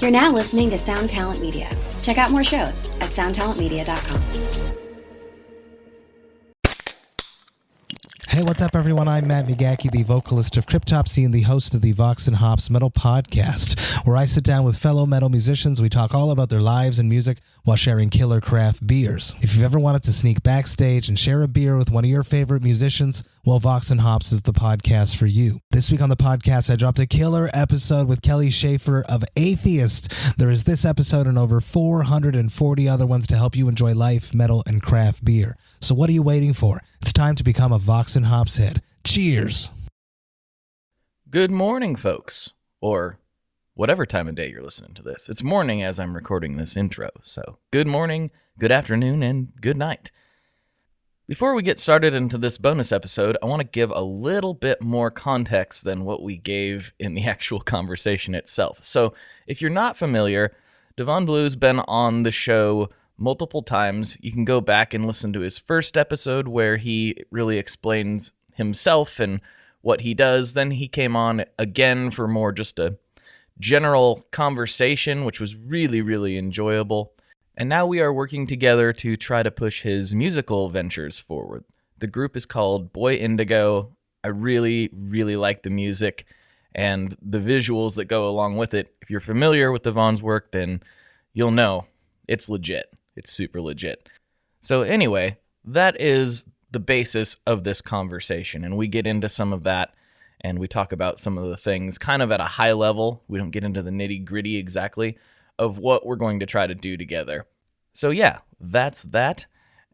You're now listening to Sound Talent Media. Check out more shows at soundtalentmedia.com. Hey, what's up, everyone? I'm Matt Migaki, the vocalist of Cryptopsy and the host of the Vox and Hops Metal Podcast, where I sit down with fellow metal musicians. We talk all about their lives and music while sharing killer craft beers. If you've ever wanted to sneak backstage and share a beer with one of your favorite musicians, well, Vox and Hops is the podcast for you. This week on the podcast, I dropped a killer episode with Kelly Schaefer of Atheist. There is this episode and over 440 other ones to help you enjoy life, metal, and craft beer. So what are you waiting for? It's time to become a Vox and Hops head. Cheers! Good morning, folks. Or whatever time of day you're listening to this. It's morning as I'm recording this intro. So good morning, good afternoon, and good night. Before we get started into this bonus episode, I want to give a little bit more context than what we gave in the actual conversation itself. So if you're not familiar, Devon Blue's been on the show multiple times. You can go back and listen to his first episode where he really explains himself and what he does. Then he came on again for more just a general conversation, which was really, really enjoyable. And now we are working together to try to push his musical ventures forward. The group is called Boy Indigo. I really, really like the music and the visuals that go along with it. If you're familiar with Devon's work, then you'll know it's legit. It's super legit. So anyway, that is the basis of this conversation, and we get into some of that, and we talk about some of the things kind of at a high level. We don't get into the nitty-gritty exactly of what we're going to try to do together. So yeah, that's that.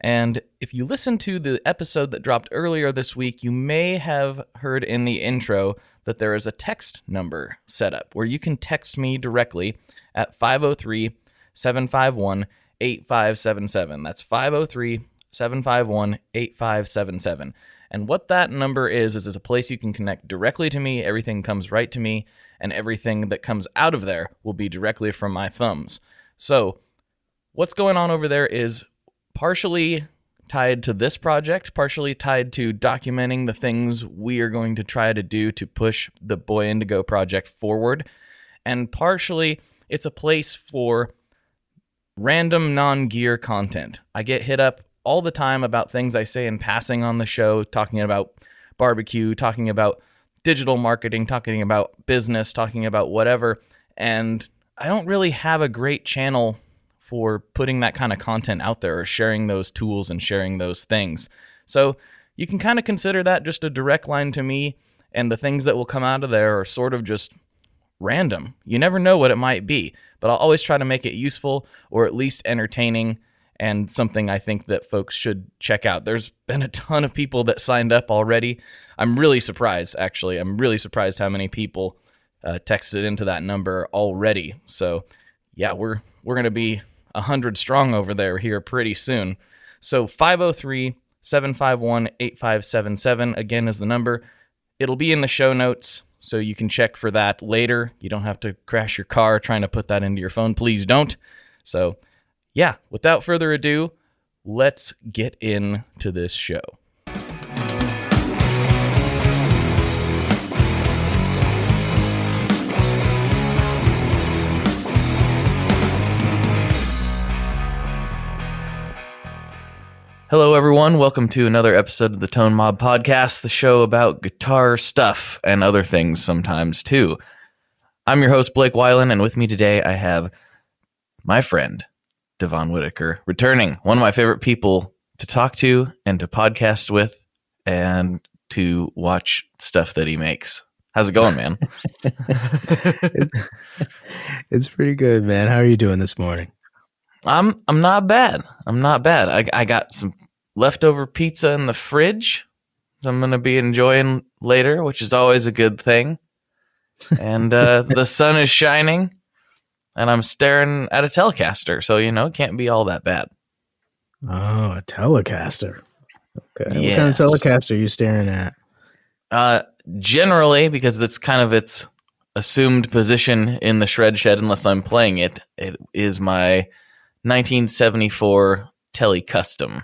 And if you listen to the episode that dropped earlier this week, you may have heard in the intro that there is a text number set up where you can text me directly at 503-751-8577. That's 503-751-8577. And what that number is it's a place you can connect directly to me. Everything comes right to me, and everything that comes out of there will be directly from my thumbs. So what's going on over there is partially tied to this project, partially tied to documenting the things we are going to try to do to push the Boy Indigo project forward, and partially it's a place for random non-gear content. I get hit up all the time about things I say in passing on the show, talking about barbecue, talking about digital marketing, talking about business, talking about whatever, and I don't really have a great channel for putting that kind of content out there or sharing those tools and sharing those things. So you can kind of consider that just a direct line to me, and the things that will come out of there are sort of just random. You never know what it might be, but I'll always try to make it useful or at least entertaining and something I think that folks should check out. There's been a ton of people that signed up already. I'm really surprised, actually. I'm really surprised how many people texted into that number already. So yeah, we're going to be 100 strong over there here pretty soon. So 503-751-8577 again is the number. It'll be in the show notes, so you can check for that later. You don't have to crash your car trying to put that into your phone. Please don't. So yeah, without further ado, let's get into this show. Hello, everyone. Welcome to another episode of the Tone Mob Podcast, the show about guitar stuff and other things sometimes, too. I'm your host, Blake Weiland, and with me today I have my friend, Devon Whitaker, returning. One of my favorite people to talk to and to podcast with and to watch stuff that he makes. How's it going, man? It's pretty good, man. How are you doing this morning? I'm not bad. I got some leftover pizza in the fridge I'm going to be enjoying later, which is always a good thing. And the sun is shining, and I'm staring at a Telecaster, so, it can't be all that bad. Oh, a Telecaster. Okay. Yes. What kind of Telecaster are you staring at? Generally, because it's kind of its assumed position in the shred shed, unless I'm playing it, it is my 1974 Tele Custom.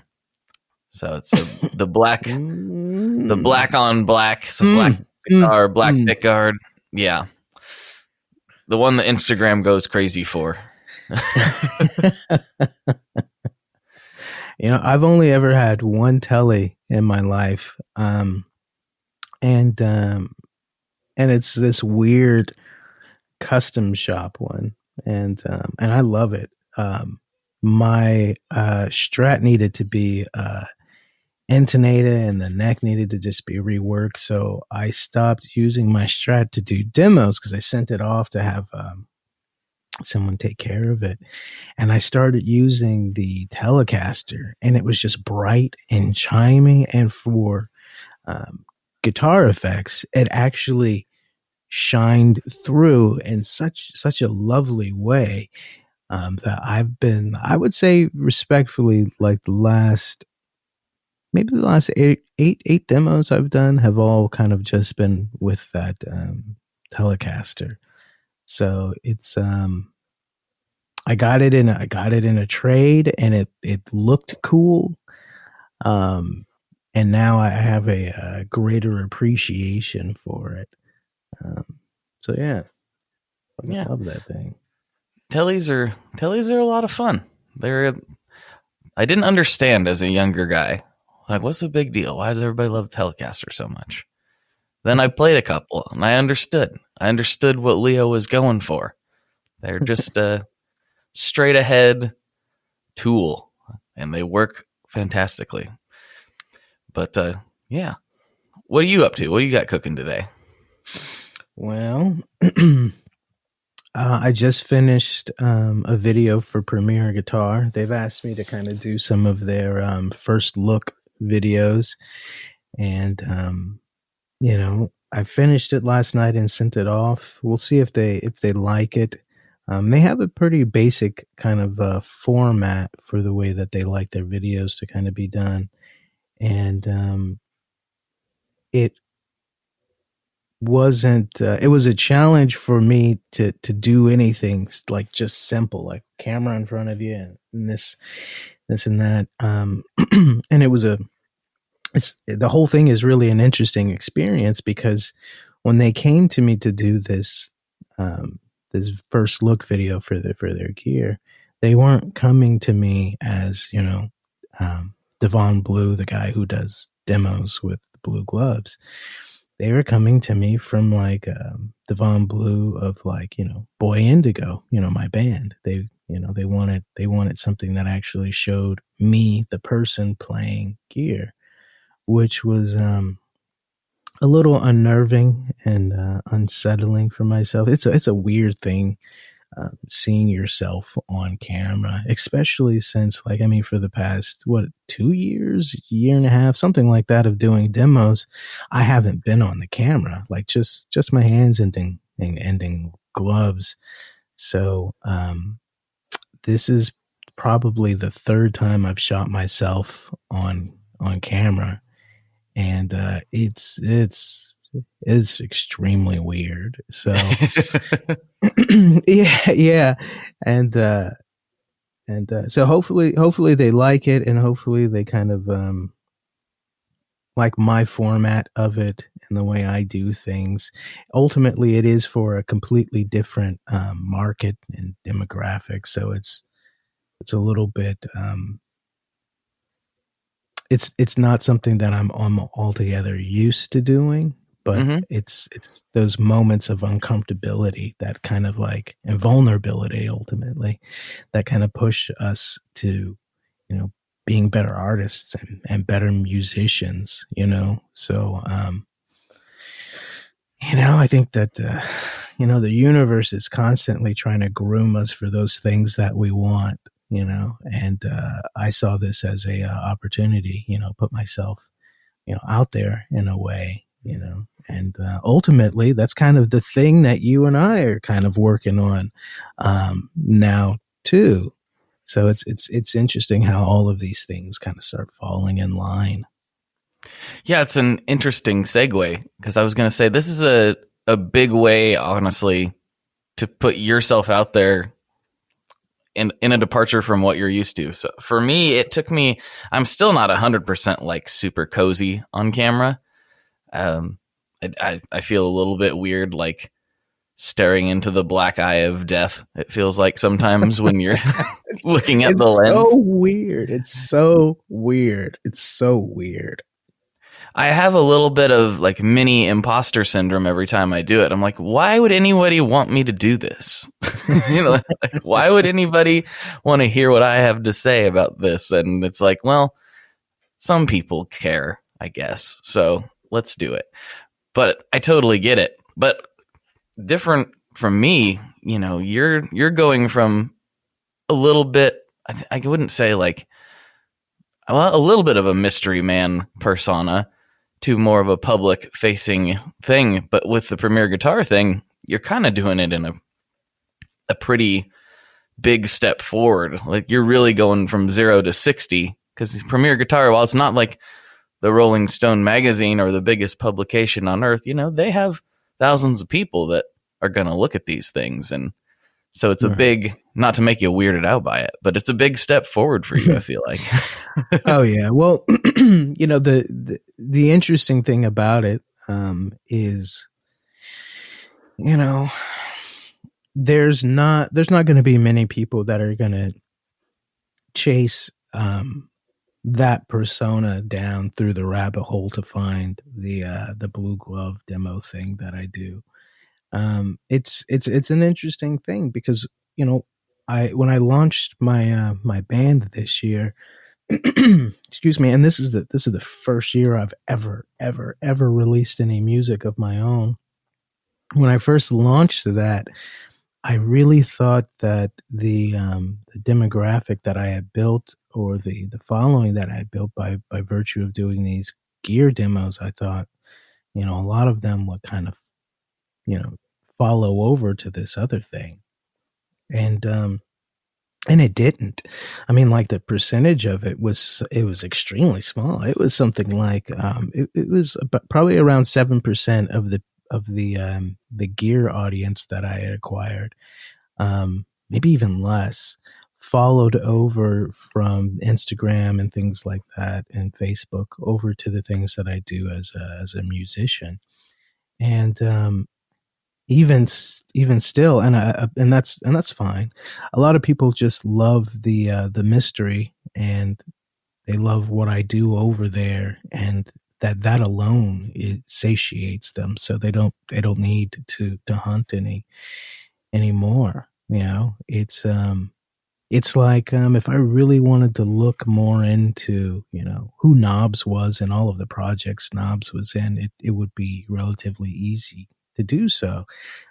So it's the black on black. It's a black guitar, black pickguard. Yeah. The one that Instagram goes crazy for. I've only ever had one telly in my life, and it's this weird custom shop one, and I love it. My Strat needed to be intonated, and the neck needed to just be reworked, so I stopped using my Strat to do demos because I sent it off to have someone take care of it. And I started using the Telecaster, and it was just bright and chiming. And for guitar effects, it actually shined through in such a lovely way that I would say respectfully, like the last eight demos I've done have all kind of just been with that Telecaster. So it's I got it in a trade, and it looked cool. And now I have a greater appreciation for it. So yeah, I love that thing. Tellies are a lot of fun. I didn't understand as a younger guy, like, what's the big deal? Why does everybody love Telecaster so much? Then I played a couple, and I understood. I understood what Leo was going for. They're just a straight ahead tool, and they work fantastically. But yeah, what are you up to? What do you got cooking today? Well, I just finished a video for Premier Guitar. They've asked me to kind of do some of their first look videos, and I finished it last night and sent it off. We'll see if they like it. They have a pretty basic kind of format for the way that they like their videos to kind of be done, and it wasn't. It was a challenge for me to do anything like just simple, like camera in front of you and this and that. And it was the whole thing is really an interesting experience, because when they came to me to do this first look video for their gear, they weren't coming to me as Devon Blue, the guy who does demos with Blue Gloves. They were coming to me from like Devon Blue of like Boy Indigo, my band. They wanted something that actually showed me, the person playing gear, which was a little unnerving and unsettling for myself. It's a weird thing, seeing yourself on camera, especially since for the past 2 years, year and a half, something like that, of doing demos, I haven't been on the camera, like just my hands ending gloves. So this is probably the third time I've shot myself on camera, and it's extremely weird. So yeah, and so hopefully they like it, and hopefully they kind of like my format of it and the way I do things. Ultimately, it is for a completely different market and demographic, so it's a little bit it's not something that I'm altogether used to doing, but it's those moments of uncomfortability that kind of like, and vulnerability ultimately, that kind of push us to being better artists and better musicians, so I think that the universe is constantly trying to groom us for those things that we want, and I saw this as a opportunity, put myself out there in a way, and ultimately that's kind of the thing that you and I are kind of working on now too. So it's interesting how all of these things kind of start falling in line. Yeah, it's an interesting segue, because I was going to say this is a big way, honestly, to put yourself out there in a departure from what you're used to. So for me, it took me, I'm still not 100% like super cozy on camera. I feel a little bit weird, like staring into the black eye of death. It feels like sometimes when you're looking at the It's lens. so weird. It's so weird. It's so weird. I have a little bit of like mini imposter syndrome every time I do it. I'm like, why would anybody want me to do this? Like, why would anybody want to hear what I have to say about this? And it's like, well, some people care, I guess. So let's do it. But I totally get it. But different from me, you're going from a little bit, I wouldn't say like, well, a little bit of a mystery man persona to more of a public facing thing. But with the Premier Guitar thing, you're kind of doing it in a pretty big step forward. Like you're really going from 0 to 60, because Premier Guitar, while it's not like the Rolling Stone magazine or the biggest publication on earth, they have thousands of people that are going to look at these things. And so it's a big, not to make you weirded out by it, but it's a big step forward for you, I feel like. Oh yeah. Well, the interesting thing about it is, there's not going to be many people that are going to chase that persona down through the rabbit hole to find the Blue Glove demo thing that I do. It's an interesting thing because when I launched my my band this year, excuse me, and this is the first year I've ever released any music of my own. When I first launched that, I really thought that the demographic that I had built, or the following that I had built by virtue of doing these gear demos, I thought, a lot of them would kind of, follow over to this other thing. And it didn't. I mean, like the percentage of it was extremely small. It was something like it was probably around 7% of the gear audience that I had acquired, maybe even less, followed over from Instagram and things like that and Facebook over to the things that I do as a musician. And even still, and that's fine. A lot of people just love the mystery, and they love what I do over there, and that alone, it satiates them, so they don't need to hunt anymore. It's like if I really wanted to look more into who Knobs was and all of the projects Knobs was in, it would be relatively easy to do so,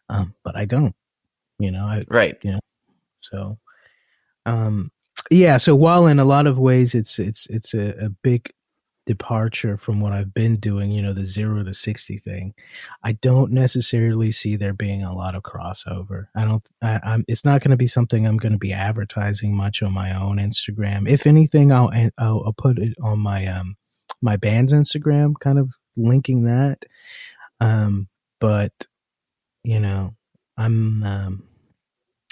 but I don't. Right. So yeah. So while in a lot of ways it's a big departure from what I've been doing, the 0 to 60 thing, I don't necessarily see there being a lot of crossover. It's not going to be something I'm going to be advertising much on my own Instagram. If anything, I'll put it on my my band's Instagram, kind of linking that. But I'm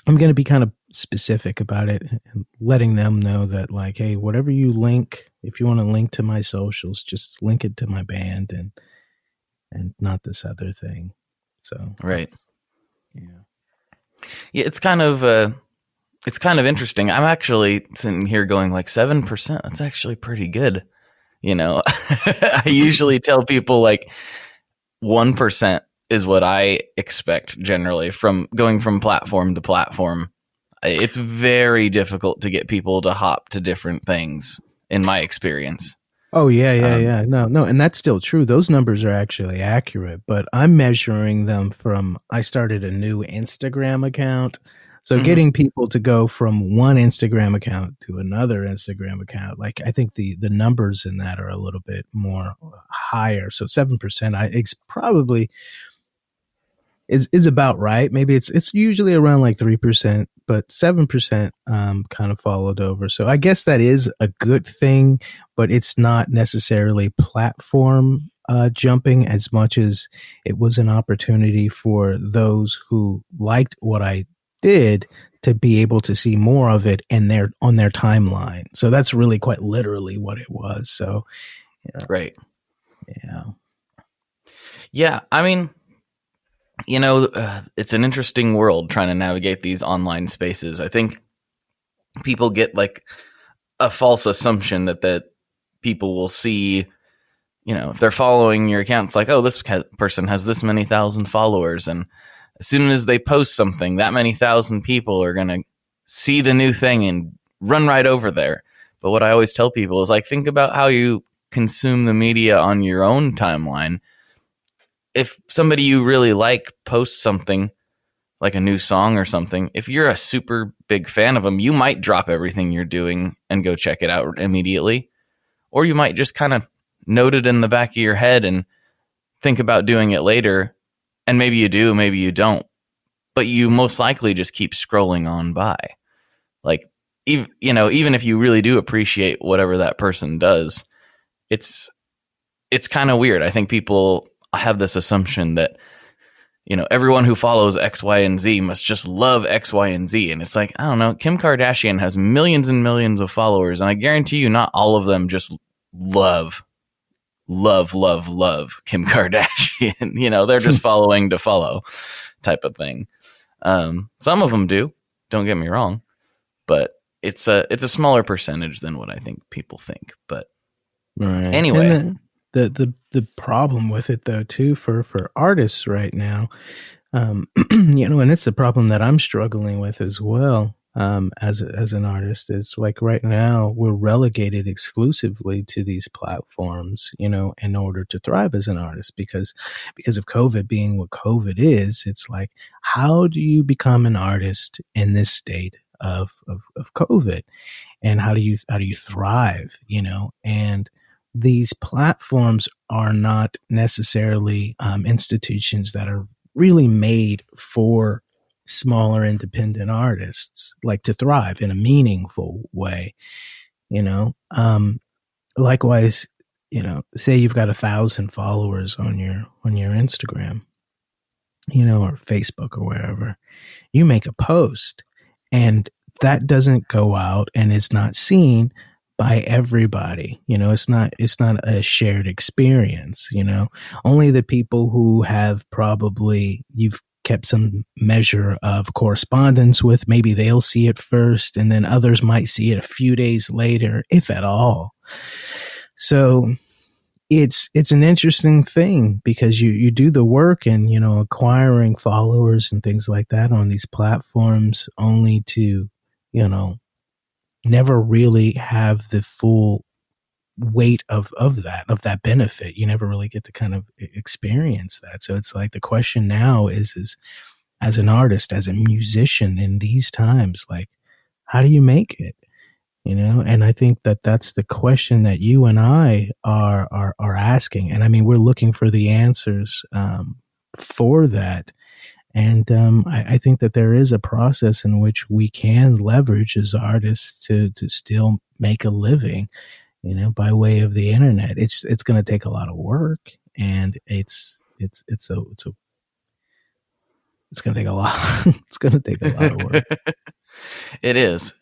going to be kind of specific about it and letting them know that, like, hey, whatever you link, if you want to link to my socials, just link it to my band and not this other thing. So right. Yeah, it's kind of interesting. I'm actually sitting here going like 7%. That's actually pretty good. I usually tell people like 1% is what I expect generally from going from platform to platform. It's very difficult to get people to hop to different things, in my experience. Oh, yeah. No. And that's still true. Those numbers are actually accurate, but I'm measuring them from, I started a new Instagram account. So getting people to go from one Instagram account to another Instagram account, like I think the numbers in that are a little bit more higher. So 7%, it's probably is about right. Maybe it's usually around like 3%, but 7% kind of followed over. So I guess that is a good thing, but it's not necessarily platform jumping as much as it was an opportunity for those who liked what I did to be able to see more of it on their timeline. So that's really quite literally what it was. So, right. Yeah. Yeah. I mean, it's an interesting world trying to navigate these online spaces. I think people get like a false assumption that people will see, if they're following your account, it's like, oh, this person has this many thousand followers. And as soon as they post something, that many thousand people are going to see the new thing and run right over there. But what I always tell people is like, think about how you consume the media on your own timeline. If somebody you really like posts something like a new song or something, if you're a super big fan of them, you might drop everything you're doing and go check it out immediately. Or you might just kind of note it in the back of your head and think about doing it later. And maybe you do, maybe you don't. But you most likely just keep scrolling on by. Like, even if you really do appreciate whatever that person does, it's kind of weird. I think people have this assumption that, everyone who follows X, Y, and Z must just love X, Y, and Z. And it's like, I don't know, Kim Kardashian has millions and millions of followers, and I guarantee you not all of them just love Kim Kardashian. They're just following to follow type of thing. Some of them do, don't get me wrong, but it's a smaller percentage than what I think people think. But right. Anyway, and the problem with it though too for artists right now, and it's a problem that I'm struggling with as well. As an artist, is like right now we're relegated exclusively to these platforms, in order to thrive as an artist, because of COVID being what COVID is. It's like, how do you become an artist in this state of COVID, and how do you thrive? And these platforms are not necessarily institutions that are really made for smaller independent artists, like to thrive in a meaningful way. Likewise, say you've got 1,000 followers on your Instagram, or Facebook or wherever. You make a post and that doesn't go out and it's not seen by everybody. It's not a shared experience. Only the people who have probably you've kept some measure of correspondence with, maybe they'll see it first, and then others might see it a few days later, if at all. So it's an interesting thing, because you do the work and, acquiring followers and things like that on these platforms, only to, never really have the full weight of that benefit. You never really get to kind of experience that. So it's like the question now is as an artist, as a musician in these times, like, how do you make it? And I think that's the question that you and I are asking. And I mean, we're looking for the answers for that. And I think that there is a process in which we can leverage as artists to still make a living, by way of the internet. It's going to take a lot of work, and it's going to take a lot. It's going to take a lot of work. It is.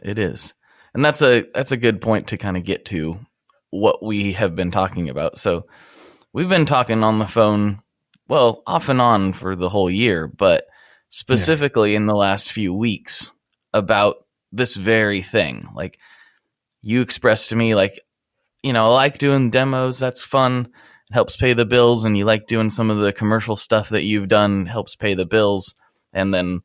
And that's a good point to kind of get to what we have been talking about. So we've been talking on the phone, well, off and on for the whole year, but specifically in the last few weeks about this very thing. Like, you expressed to me, like, I like doing demos. That's fun. It helps pay the bills. And you like doing some of the commercial stuff that you've done, helps pay the bills. And then,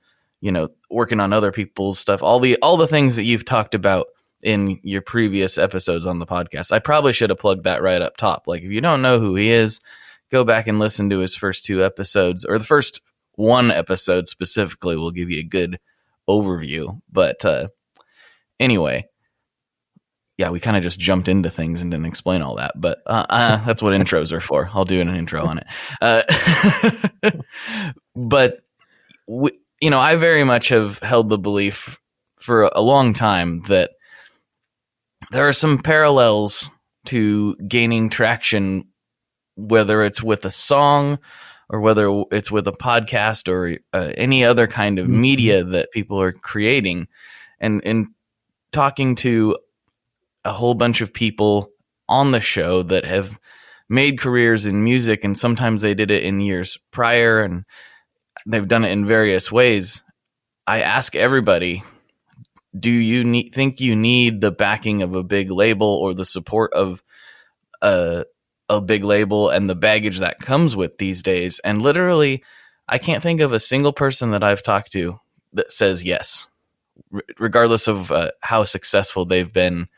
working on other people's stuff, all the things that you've talked about in your previous episodes on the podcast. I probably should have plugged that right up top. Like, if you don't know who he is, go back and listen to his first 2 episodes, or the first 1 episode specifically will give you a good overview. But anyway, yeah, we kind of just jumped into things and didn't explain all that. But that's what intros are for. I'll do an intro on it. But, I very much have held the belief for a long time that there are some parallels to gaining traction, whether it's with a song or whether it's with a podcast or any other kind of media that people are creating. And in talking to a whole bunch of people on the show that have made careers in music, and sometimes they did it in years prior, and they've done it in various ways. I ask everybody, do you think you need the backing of a big label or the support of a big label and the baggage that comes with these days? And literally, I can't think of a single person that I've talked to that says yes, regardless of how successful they've been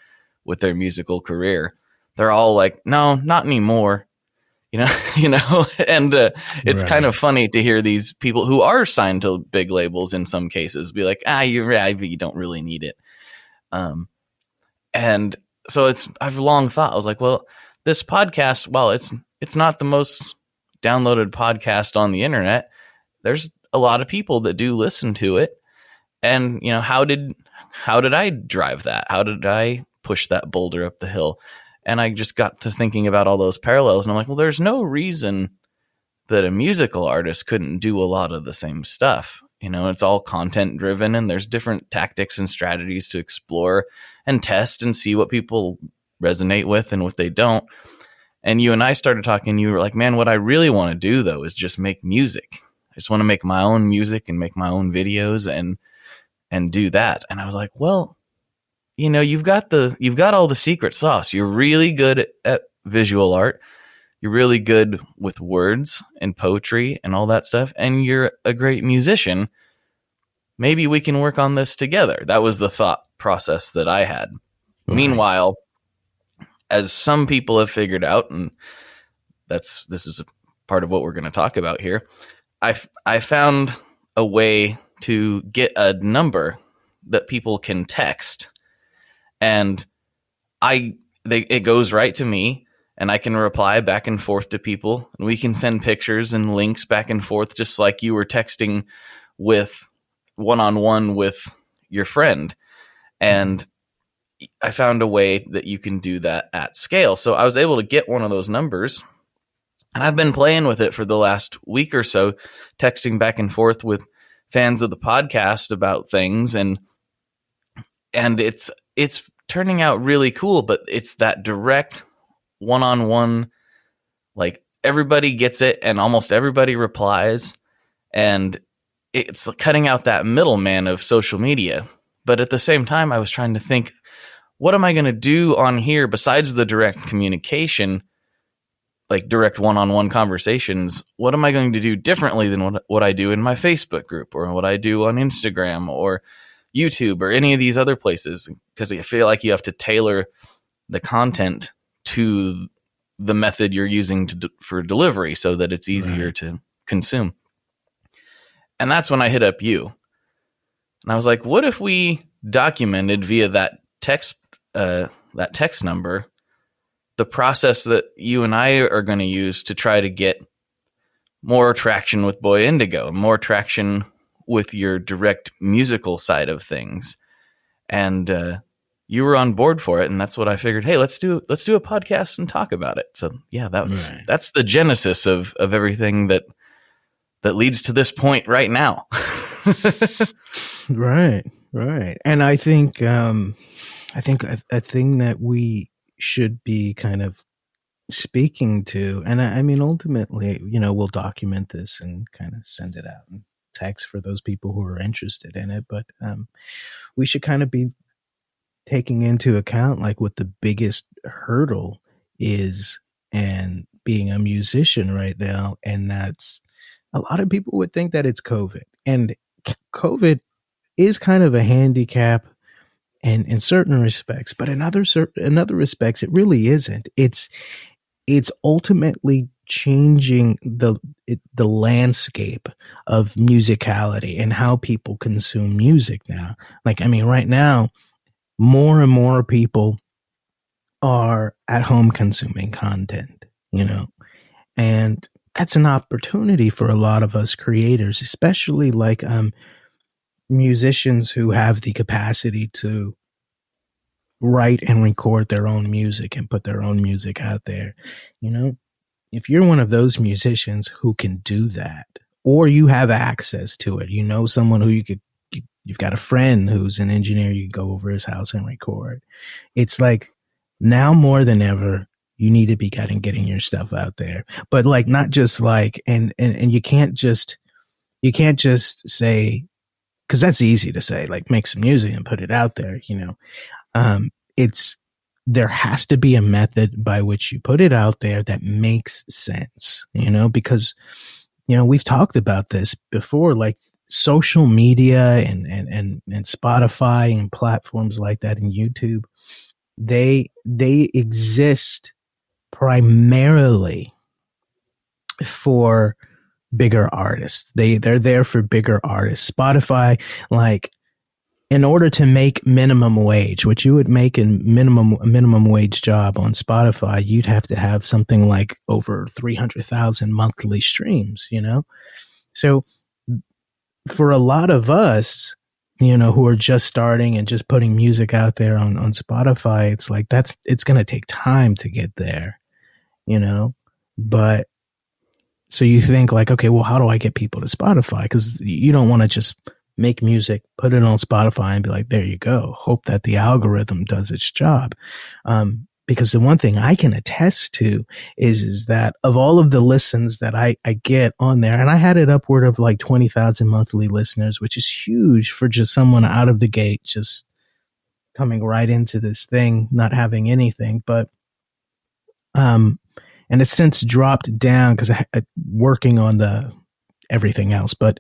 with their musical career. They're all like, no, not anymore. And it's Right. kind of funny to hear these people who are signed to big labels in some cases be like, you don't really need it. And so I've long thought, I was like, well, this podcast, while it's not the most downloaded podcast on the internet, there's a lot of people that do listen to it. And, how did I drive that? How did I push that boulder up the hill? And I just got to thinking about all those parallels, and I'm like, well, there's no reason that a musical artist couldn't do a lot of the same stuff. It's all content driven, and there's different tactics and strategies to explore and test and see what people resonate with and what they don't. And you and I started talking, you were like, man, what I really want to do though is just make music. I just want to make my own music and make my own videos and do that. And I was like, well, you've got all the secret sauce. You're really good at visual art. You're really good with words and poetry and all that stuff. And you're a great musician. Maybe we can work on this together. That was the thought process that I had. Right. Meanwhile, as some people have figured out, and this is a part of what we're going to talk about here, I found a way to get a number that people can text, and it goes right to me, and I can reply back and forth to people, and we can send pictures and links back and forth, just like you were texting with one-on-one with your friend. And I found a way that you can do that at scale. So I was able to get one of those numbers, and I've been playing with it for the last week or so, texting back and forth with fans of the podcast about things, and it's turning out really cool. But it's that direct one-on-one, like everybody gets it and almost everybody replies, and it's cutting out that middleman of social media. But at the same time, I was trying to think, what am I going to do on here besides the direct communication, like direct one-on-one conversations? What am I going to do differently than what I do in my Facebook group, or what I do on Instagram or YouTube or any of these other places? Because I feel like you have to tailor the content to the method you're using for delivery so that it's easier to consume. And that's when I hit up you. And I was like, what if we documented via that text number the process that you and I are going to use to try to get more traction with Boy Indigo, more traction with your direct musical side of things. And you were on board for it, and that's what I figured, hey, let's do a podcast and talk about it. So yeah, that's the genesis of everything that leads to this point right now. Right. And I think a thing that we should be kind of speaking to, and I mean, ultimately, we'll document this and kind of send it out in text for those people who are interested in it. But we should kind of be taking into account like what the biggest hurdle is, and being a musician right now. And that's, a lot of people would think that it's COVID, and COVID is kind of a handicap and in certain respects, but in other respects, it really isn't. It's ultimately changing the landscape of musicality and how people consume music now. Like, I mean, right now, more and more people are at home consuming content, and that's an opportunity for a lot of us creators, especially like musicians who have the capacity to write and record their own music and put their own music out there. If you're one of those musicians who can do that, or you have access to it, someone who you've got a friend who's an engineer, you can go over his house and record. It's like, now more than ever, you need to be getting your stuff out there. But like, not just like, and you can't just you can't just say, because that's easy to say, like make some music and put it out there, it's, there has to be a method by which you put it out there that makes sense, because, we've talked about this before, like social media and Spotify and platforms like that and YouTube, they exist primarily for bigger artists. They're there for bigger artists. Spotify, like, in order to make minimum wage, which you would make in a minimum wage job on Spotify, you'd have to have something like over 300,000 monthly streams, So for a lot of us, who are just starting and just putting music out there on Spotify, it's like it's going to take time to get there, but so you think like, okay, well, how do I get people to Spotify? Because you don't want to just make music, put it on Spotify and be like, there you go. Hope that the algorithm does its job. Because the one thing I can attest to is that of all of the listens that I get on there, and I had it upward of like 20,000 monthly listeners, which is huge for just someone out of the gate, just coming right into this thing, not having anything. But, and it's since dropped down because I working on the everything else, but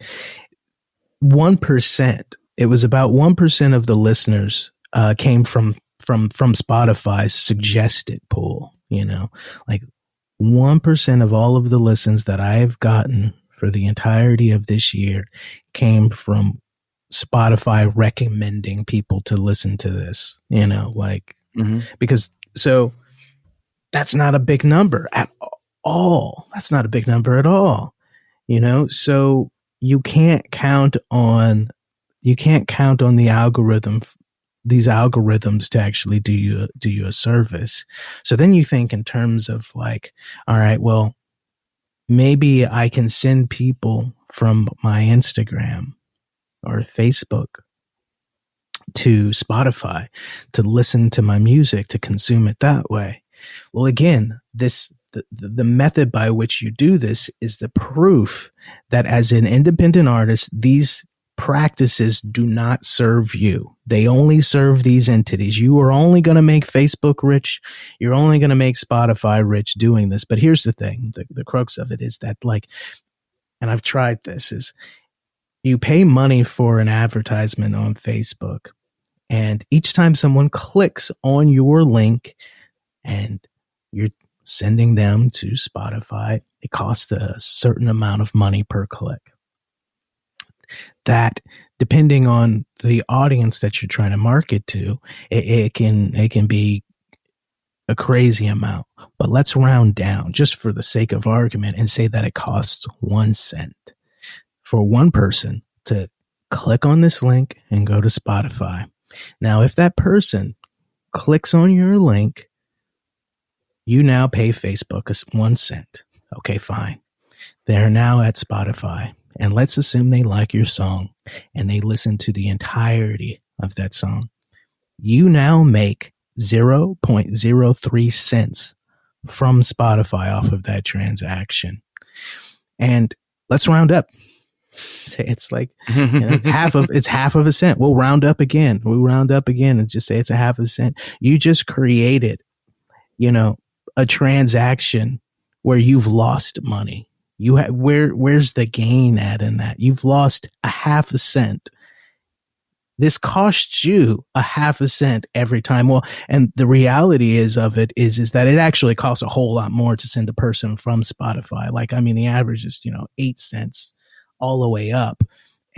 1%, it was about 1% of the listeners came from Spotify's suggested pool, like 1% of all of the listens that I've gotten for the entirety of this year came from Spotify recommending people to listen to this, because so that's not a big number at all. That's not a big number at all, so you can't count on the algorithm, these algorithms to actually do you a service. So then you think in terms of like, all right, well, maybe I can send people from my Instagram or Facebook to Spotify to listen to my music, to consume it that way. Well, again, the method by which you do this is the proof that as an independent artist, these practices do not serve you. They only serve these entities. You are only going to make Facebook rich. You're only going to make Spotify rich doing this. But here's the thing, the crux of it is that, like, and I've tried this, is you pay money for an advertisement on Facebook, and each time someone clicks on your link and you're sending them to Spotify, it costs a certain amount of money per click. That, depending on the audience that you're trying to market to, it can be a crazy amount. But let's round down just for the sake of argument and say that it costs 1 cent for one person to click on this link and go to Spotify. Now, if that person clicks on your link, you now pay Facebook 1 cent. Okay, fine. They're now at Spotify. And let's assume they like your song and they listen to the entirety of that song. You now make 0.03 cents from Spotify off of that transaction. And let's round up. Say it's like it's half of a cent. We'll round up again. And just say it's a half a cent. You just created, a transaction where you've lost money. Where's the gain at in that? You've lost a half a cent. This costs you a half a cent every time. Well, and the reality is that it actually costs a whole lot more to send a person from Spotify. Like, I mean, the average is, 8 cents all the way up.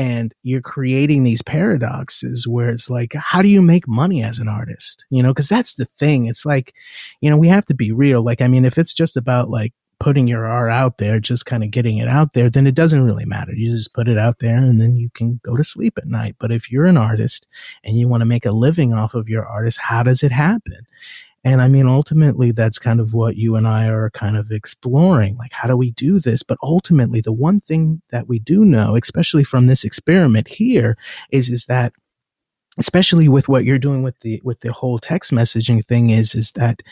And you're creating these paradoxes where it's like, how do you make money as an artist? Because that's the thing. It's like, we have to be real. Like, I mean, if it's just about like putting your art out there, just kind of getting it out there, then it doesn't really matter. You just put it out there and then you can go to sleep at night. But if you're an artist and you want to make a living off of your artist, how does it happen? And I mean, ultimately, that's kind of what you and I are kind of exploring. Like, how do we do this? But ultimately, the one thing that we do know, especially from this experiment here, is that, especially with what you're doing with the whole text messaging thing, is that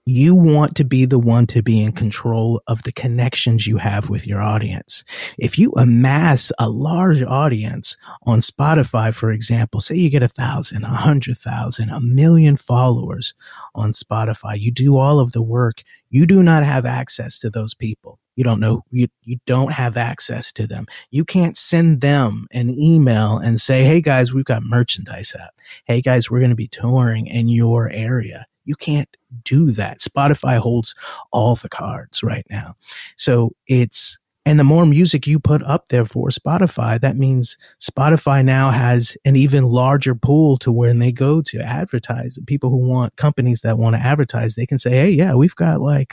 You want to be the one to be in control of the connections you have with your audience. If you amass a large audience on Spotify, for example, say you get 1,000, 100,000, 1,000,000 followers on Spotify, you do all of the work. You do not have access to those people. You don't know, you don't have access to them. You can't send them an email and say, hey guys, we've got merchandise out. Hey guys, we're going to be touring in your area. You can't do that. Spotify holds all the cards right now. So and the more music you put up there for Spotify, that means Spotify now has an even larger pool to when they go to advertise. People who want, companies that want to advertise, they can say, hey, yeah, we've got like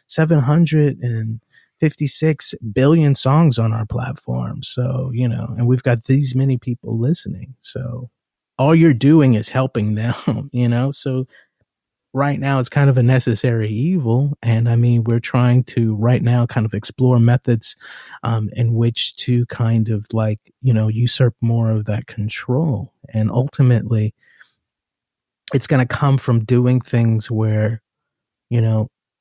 756 billion songs on our platform. So, and we've got these many people listening. So all you're doing is helping them, so right now it's kind of a necessary evil. And I mean, we're trying to right now kind of explore methods in which to kind of like, usurp more of that control. And ultimately, it's going to come from doing things where,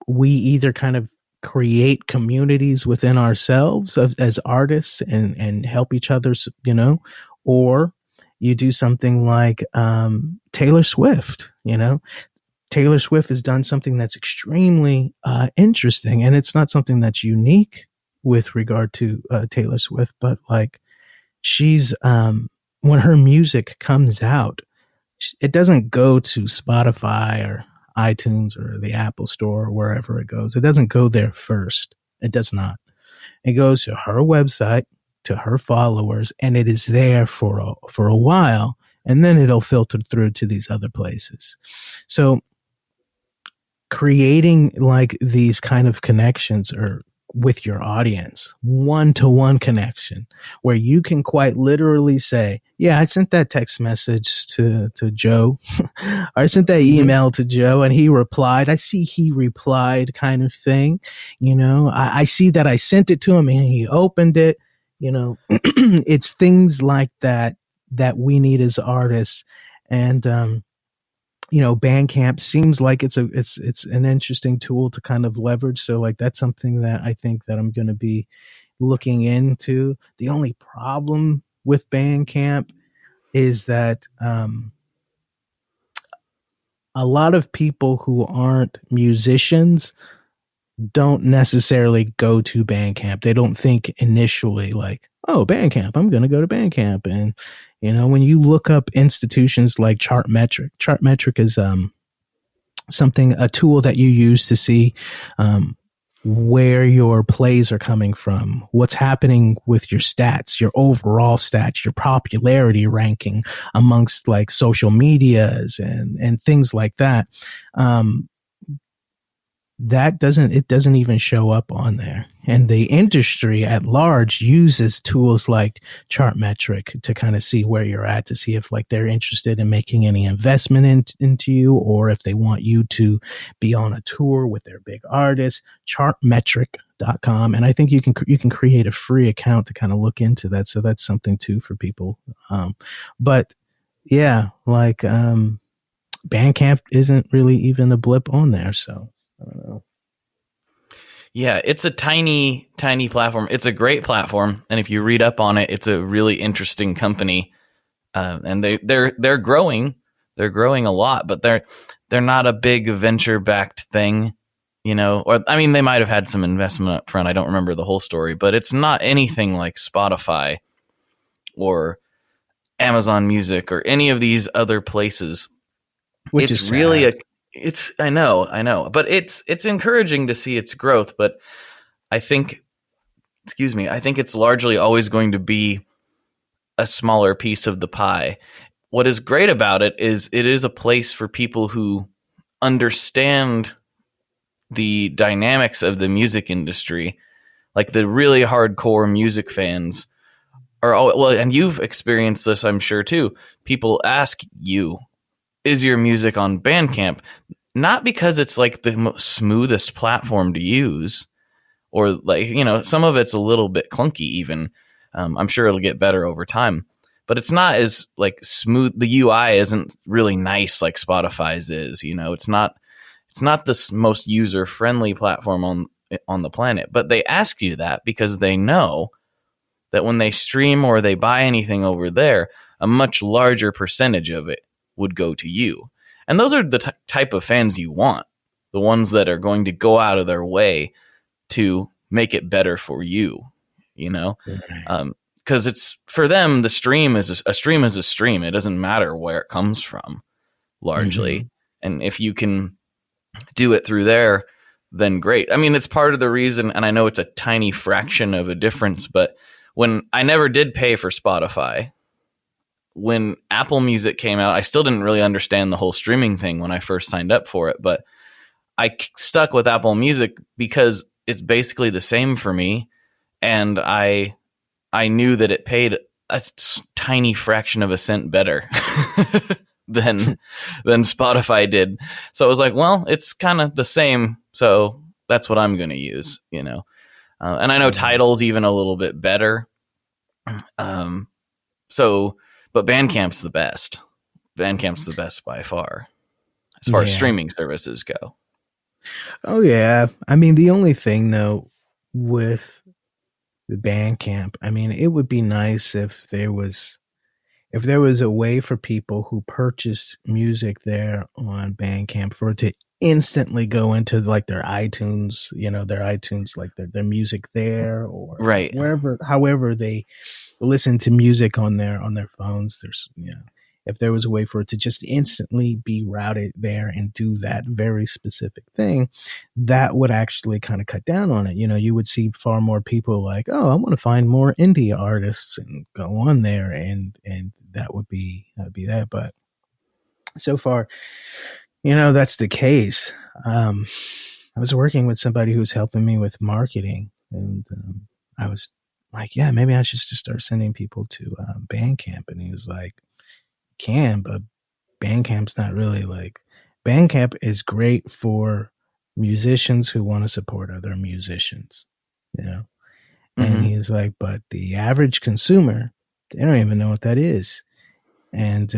we either kind of create communities within ourselves as artists and help each other, or you do something like Taylor Swift, Taylor Swift has done something that's extremely interesting, and it's not something that's unique with regard to Taylor Swift, but like she's when her music comes out, it doesn't go to Spotify or iTunes or the Apple Store or wherever it goes. It doesn't go there first. It does not. It goes to her website, to her followers, and it is there for a while, and then it'll filter through to these other places. So creating like these kind of connections or with your audience, one-to-one connection, where you can quite literally say, yeah, I sent that text message to Joe. I sent that email to Joe and he replied. I see he replied kind of thing. I see that I sent it to him and he opened it. It's things like that we need as artists. And, Bandcamp seems like it's an interesting tool to kind of leverage. So like that's something that I think that I'm going to be looking into. The only problem with Bandcamp is that a lot of people who aren't musicians don't necessarily go to Bandcamp. They don't think initially like, oh, Bandcamp, I'm going to go to Bandcamp. And, when you look up institutions like Chartmetric is a tool that you use to see where your plays are coming from, what's happening with your stats, your overall stats, your popularity ranking amongst like social medias and things like that. It doesn't even show up on there. And the industry at large uses tools like Chartmetric to kind of see where you're at, to see if like they're interested in making any investment into you, or if they want you to be on a tour with their big artists. Chartmetric.com. And I think you can create a free account to kind of look into that. So that's something too for people. But yeah, like Bandcamp isn't really even a blip on there. So I don't know. Yeah, it's a tiny, tiny platform. It's a great platform, and if you read up on it, it's a really interesting company. And they're growing. They're growing a lot, but they're not a big venture-backed thing, Or I mean, they might have had some investment up front. I don't remember the whole story, but it's not anything like Spotify or Amazon Music or any of these other places. Which is really I know, but it's encouraging to see its growth, but I think it's largely always going to be a smaller piece of the pie. What is great about it is a place for people who understand the dynamics of the music industry, like the really hardcore music fans and you've experienced this, I'm sure too. People ask you, is your music on Bandcamp? Not because it's like the smoothest platform to use, or like, some of it's a little bit clunky even. I'm sure it'll get better over time, but it's not as like smooth. The UI isn't really nice like Spotify's is, it's not It's not the most user-friendly platform on the planet, but they ask you that because they know that when they stream or they buy anything over there, a much larger percentage of it would go to you. And those are the type of fans you want, the ones that are going to go out of their way to make it better for you, you know? Because it's for them, the stream is a stream is a stream. It doesn't matter where it comes from, largely. And if you can do it through there, then great. I mean, it's part of the reason, and I know it's a tiny fraction of a difference, but when I never did pay for Spotify, when Apple Music came out, I still didn't really understand the whole streaming thing when I first signed up for it, but I stuck with Apple Music because it's basically the same for me, and I knew that it paid a tiny fraction of a cent better than Spotify did. So I was like, well, it's kind of the same, so that's what I'm going to use, you know. And I know Tidal's even a little bit better. But Bandcamp's the best. Bandcamp's the best by far, as far as streaming services go. Oh yeah, I mean the only thing though with the Bandcamp, I mean it would be nice if there was a way for people who purchased music there on Bandcamp for it to instantly go into like their iTunes, you know, their iTunes, like their music there, or wherever, however they listen to music on their phones. There's, you know, if there was a way for it to just instantly be routed there and do that very specific thing, that would actually kind of cut down on it. You know, you would see far more people like, oh, I want to find more indie artists and go on there, and that would be that. But so far, you know, that's the case. I was working with somebody who was helping me with marketing, and I was like, yeah, maybe I should just start sending people to Bandcamp. And he was like, can, but Bandcamp's not really like, Bandcamp is great for musicians who want to support other musicians, you know? And he's like, but the average consumer, they don't even know what that is. And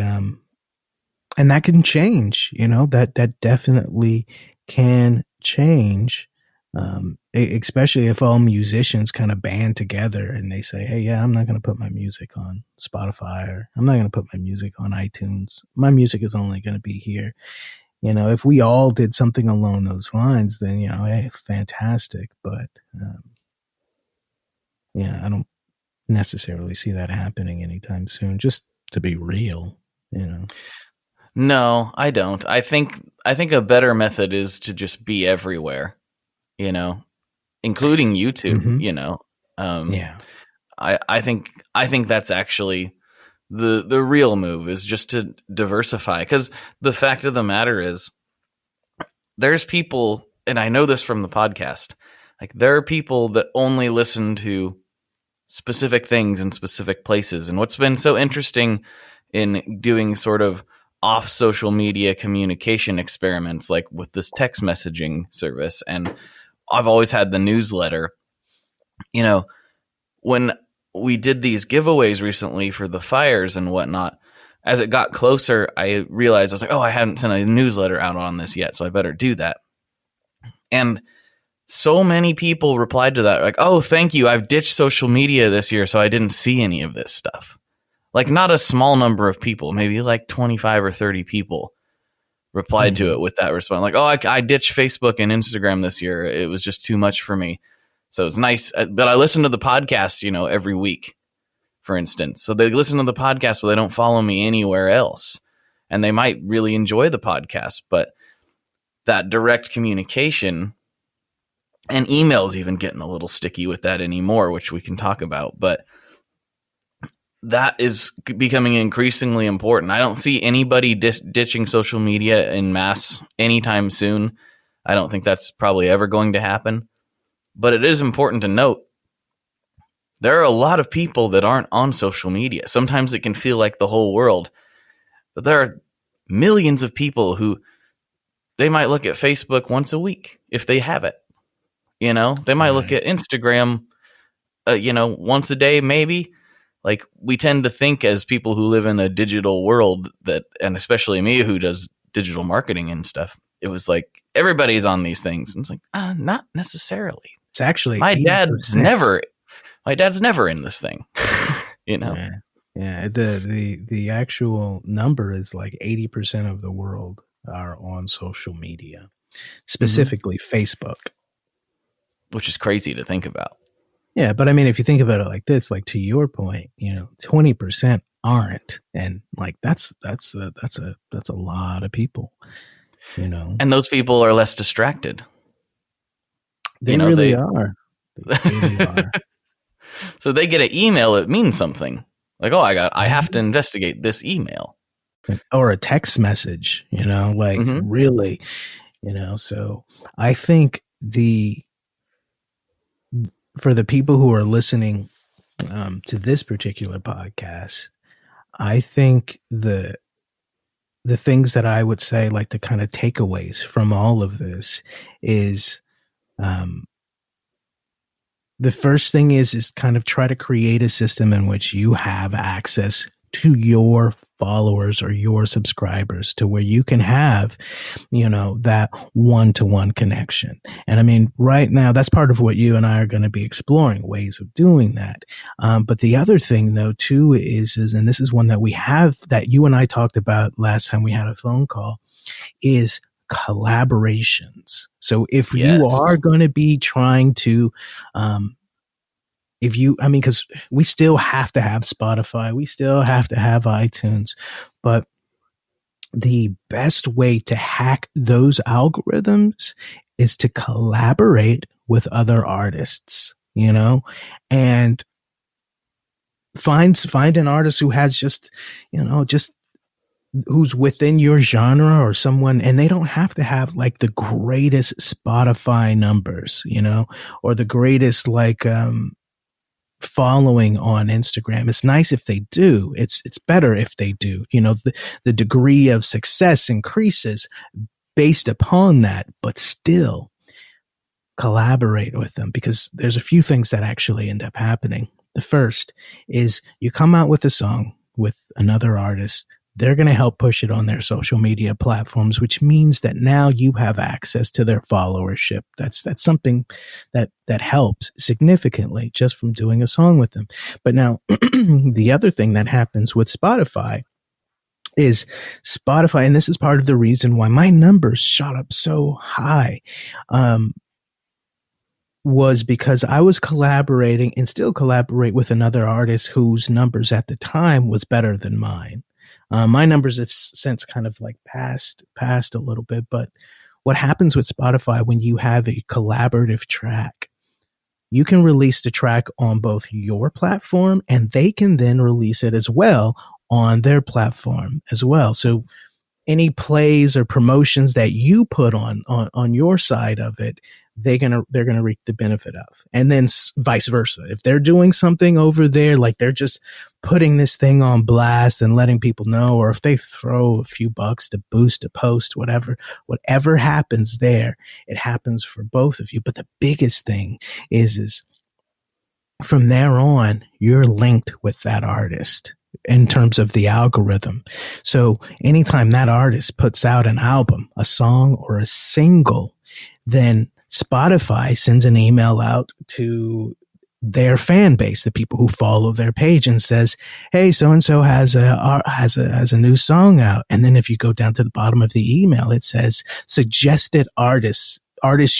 that can change, you know, that definitely can change. Especially if all musicians kind of band together and they say, hey, yeah, I'm not going to put my music on Spotify, or I'm not going to put my music on iTunes. My music is only going to be here. You know, if we all did something along those lines, then, you know, hey, fantastic. But, yeah, I don't necessarily see that happening anytime soon, just to be real, you know. No, I don't. I think a better method is to just be everywhere, you know, including YouTube, you know. Yeah. I think that's actually the real move, is just to diversify, because the fact of the matter is there's people, and I know this from the podcast, like there are people that only listen to specific things in specific places. And what's been so interesting in doing sort of off social media communication experiments, like with this text messaging service, and I've always had the newsletter, you know, when we did these giveaways recently for the fires and whatnot, as it got closer, I realized, I was like, oh, I haven't sent a newsletter out on this yet, so I better do that. And so many people replied to that, like, oh, thank you, I've ditched social media this year, so I didn't see any of this stuff. Like, not a small number of people, maybe like 25 or 30 people replied to it with that response. Like, oh, I ditched Facebook and Instagram this year. It was just too much for me. So it's nice. But I listen to the podcast, you know, every week, for instance. So they listen to the podcast, but they don't follow me anywhere else. And they might really enjoy the podcast. But that direct communication, and email's even getting a little sticky with that anymore, which we can talk about. But that is becoming increasingly important. I don't see anybody ditching social media en masse anytime soon. I don't think that's probably ever going to happen. But it is important to note, there are a lot of people that aren't on social media. Sometimes it can feel like the whole world. But there are millions of people who, they might look at Facebook once a week if they have it. You know, they might look at Instagram, you know, once a day maybe. Like, we tend to think as people who live in a digital world that, and especially me who does digital marketing and stuff, it was like everybody's on these things. And it's like, not necessarily. It's actually My 80%. dad's never in this thing. You know? Yeah. The actual number is like 80% of the world are on social media, specifically Facebook. Which is crazy to think about. Yeah, but I mean, if you think about it like this, like to your point, 20% aren't, and like that's a lot of people, And those people are less distracted. They really are. They really are. So they get an email, it means something. Like, I have to investigate this email. Or a text message, really, so I think for the people who are listening to this particular podcast, I think the things that I would say, like the kind of takeaways from all of this is, the first thing is kind of try to create a system in which you have access to your followers or your subscribers, to where you can have, that one-to-one connection. And I mean, right now, that's part of what you and I are going to be exploring, ways of doing that. But the other thing though, too, is, and this is one that we have, that you and I talked about last time we had a phone call, is collaborations. So if you are going to be trying to, because we still have to have Spotify, we still have to have iTunes, but the best way to hack those algorithms is to collaborate with other artists, and find an artist who has just who's within your genre, or someone, and they don't have to have like the greatest Spotify numbers, or the greatest following on Instagram. It's nice if they do. It's better if they do. The degree of success increases based upon that, but still collaborate with them, because there's a few things that actually end up happening. The first is you come out with a song with another artist. They're going to help push it on their social media platforms, which means that now you have access to their followership. That's something that helps significantly just from doing a song with them. But now the other thing that happens with Spotify, and this is part of the reason why my numbers shot up so high, was because I was collaborating and still collaborate with another artist whose numbers at the time was better than mine. My numbers have since kind of like passed a little bit, but what happens with Spotify when you have a collaborative track, you can release the track on both your platform, and they can then release it as well on their platform as well. So any plays or promotions that you put on your side of it, they're gonna reap the benefit of. And then vice versa. If they're doing something over there, like they're just putting this thing on blast and letting people know, or if they throw a few bucks to boost a post, whatever happens there, it happens for both of you. But the biggest thing is from there on, you're linked with that artist in terms of the algorithm. So anytime that artist puts out an album, a song, or a single, then Spotify sends an email out to their fan base, the people who follow their page, and says, "Hey, so and so has a new song out." And then if you go down to the bottom of the email, it says suggested artists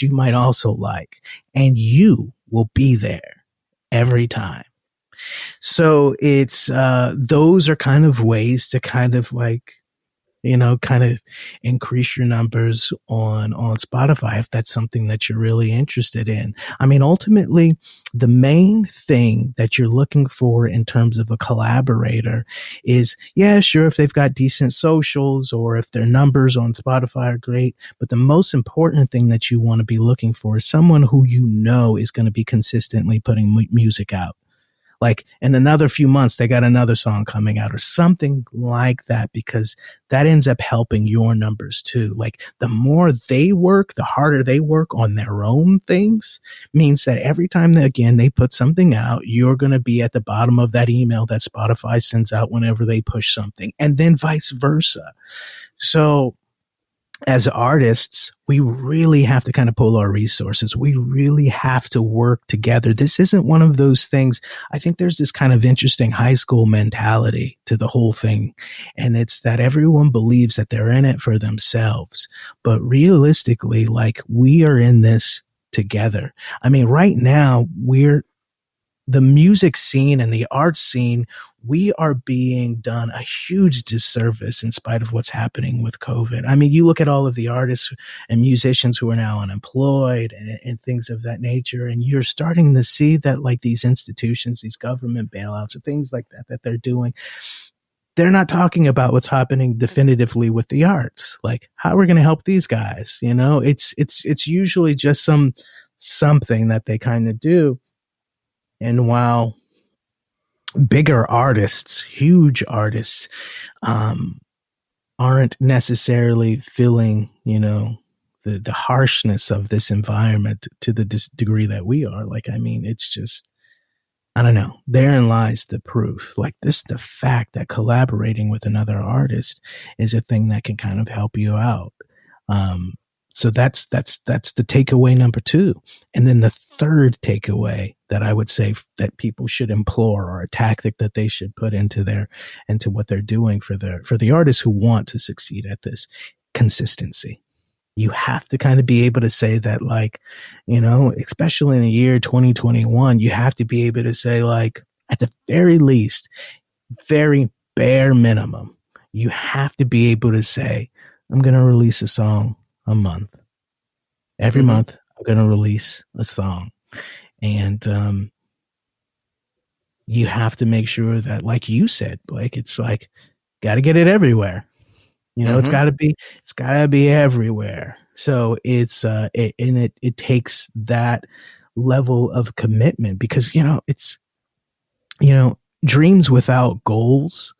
you might also like, and you will be there every time. So it's those are kind of ways to kind of like, kind of increase your numbers on Spotify if that's something that you're really interested in. I mean, ultimately, the main thing that you're looking for in terms of a collaborator is, yeah, sure, if they've got decent socials or if their numbers on Spotify are great. But the most important thing that you want to be looking for is someone who is going to be consistently putting music out. Like in another few months, they got another song coming out or something like that, because that ends up helping your numbers too. Like the more they work, the harder they work on their own things, means that every time that, again, they put something out, you're going to be at the bottom of that email that Spotify sends out whenever they push something, and then vice versa. So as artists, we really have to kind of pull our resources. We really have to work together. This isn't one of those things. I think there's this kind of interesting high school mentality to the whole thing. And it's that everyone believes that they're in it for themselves. But realistically, like, we are in this together. I mean, right now, the music scene and the art scene, we are being done a huge disservice in spite of what's happening with COVID. I mean, you look at all of the artists and musicians who are now unemployed and things of that nature, and you're starting to see that, like, these institutions, these government bailouts and things like that they're doing, they're not talking about what's happening definitively with the arts. Like, how are we going to help these guys? You know, it's usually just something that they kind of do. And while bigger artists, huge artists, aren't necessarily feeling, the harshness of this environment to the degree that we are, like, I mean, it's just, I don't know. Therein lies the proof. Like, the fact that collaborating with another artist is a thing that can kind of help you out. So that's the takeaway number 2. And then the third takeaway that I would say that people should implore, or a tactic that they should put into what they're doing for the artists who want to succeed at this: consistency. You have to kind of be able to say that, like, especially in the year 2021, you have to be able to say, like, at the very least, very bare minimum, you have to be able to say, I'm going to release a song a month. Every month, I'm going to release a song. And you have to make sure that, like you said, Blake, it's like, got to get it everywhere. It's got to be everywhere. So it takes that level of commitment, because, dreams without goals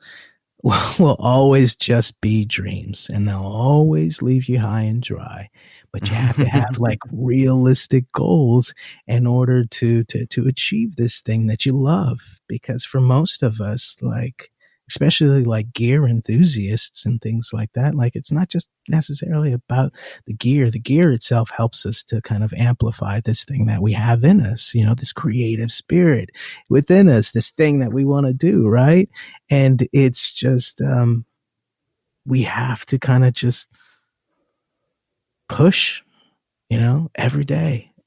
will always just be dreams, and they'll always leave you high and dry. But you have to have, like, realistic goals in order to achieve this thing that you love. Because for most of us, like, especially like gear enthusiasts and things like that, like, it's not just necessarily about the gear. The gear itself helps us to kind of amplify this thing that we have in us, this creative spirit within us, this thing that we want to do, right? And it's just, we have to kind of just push, every day.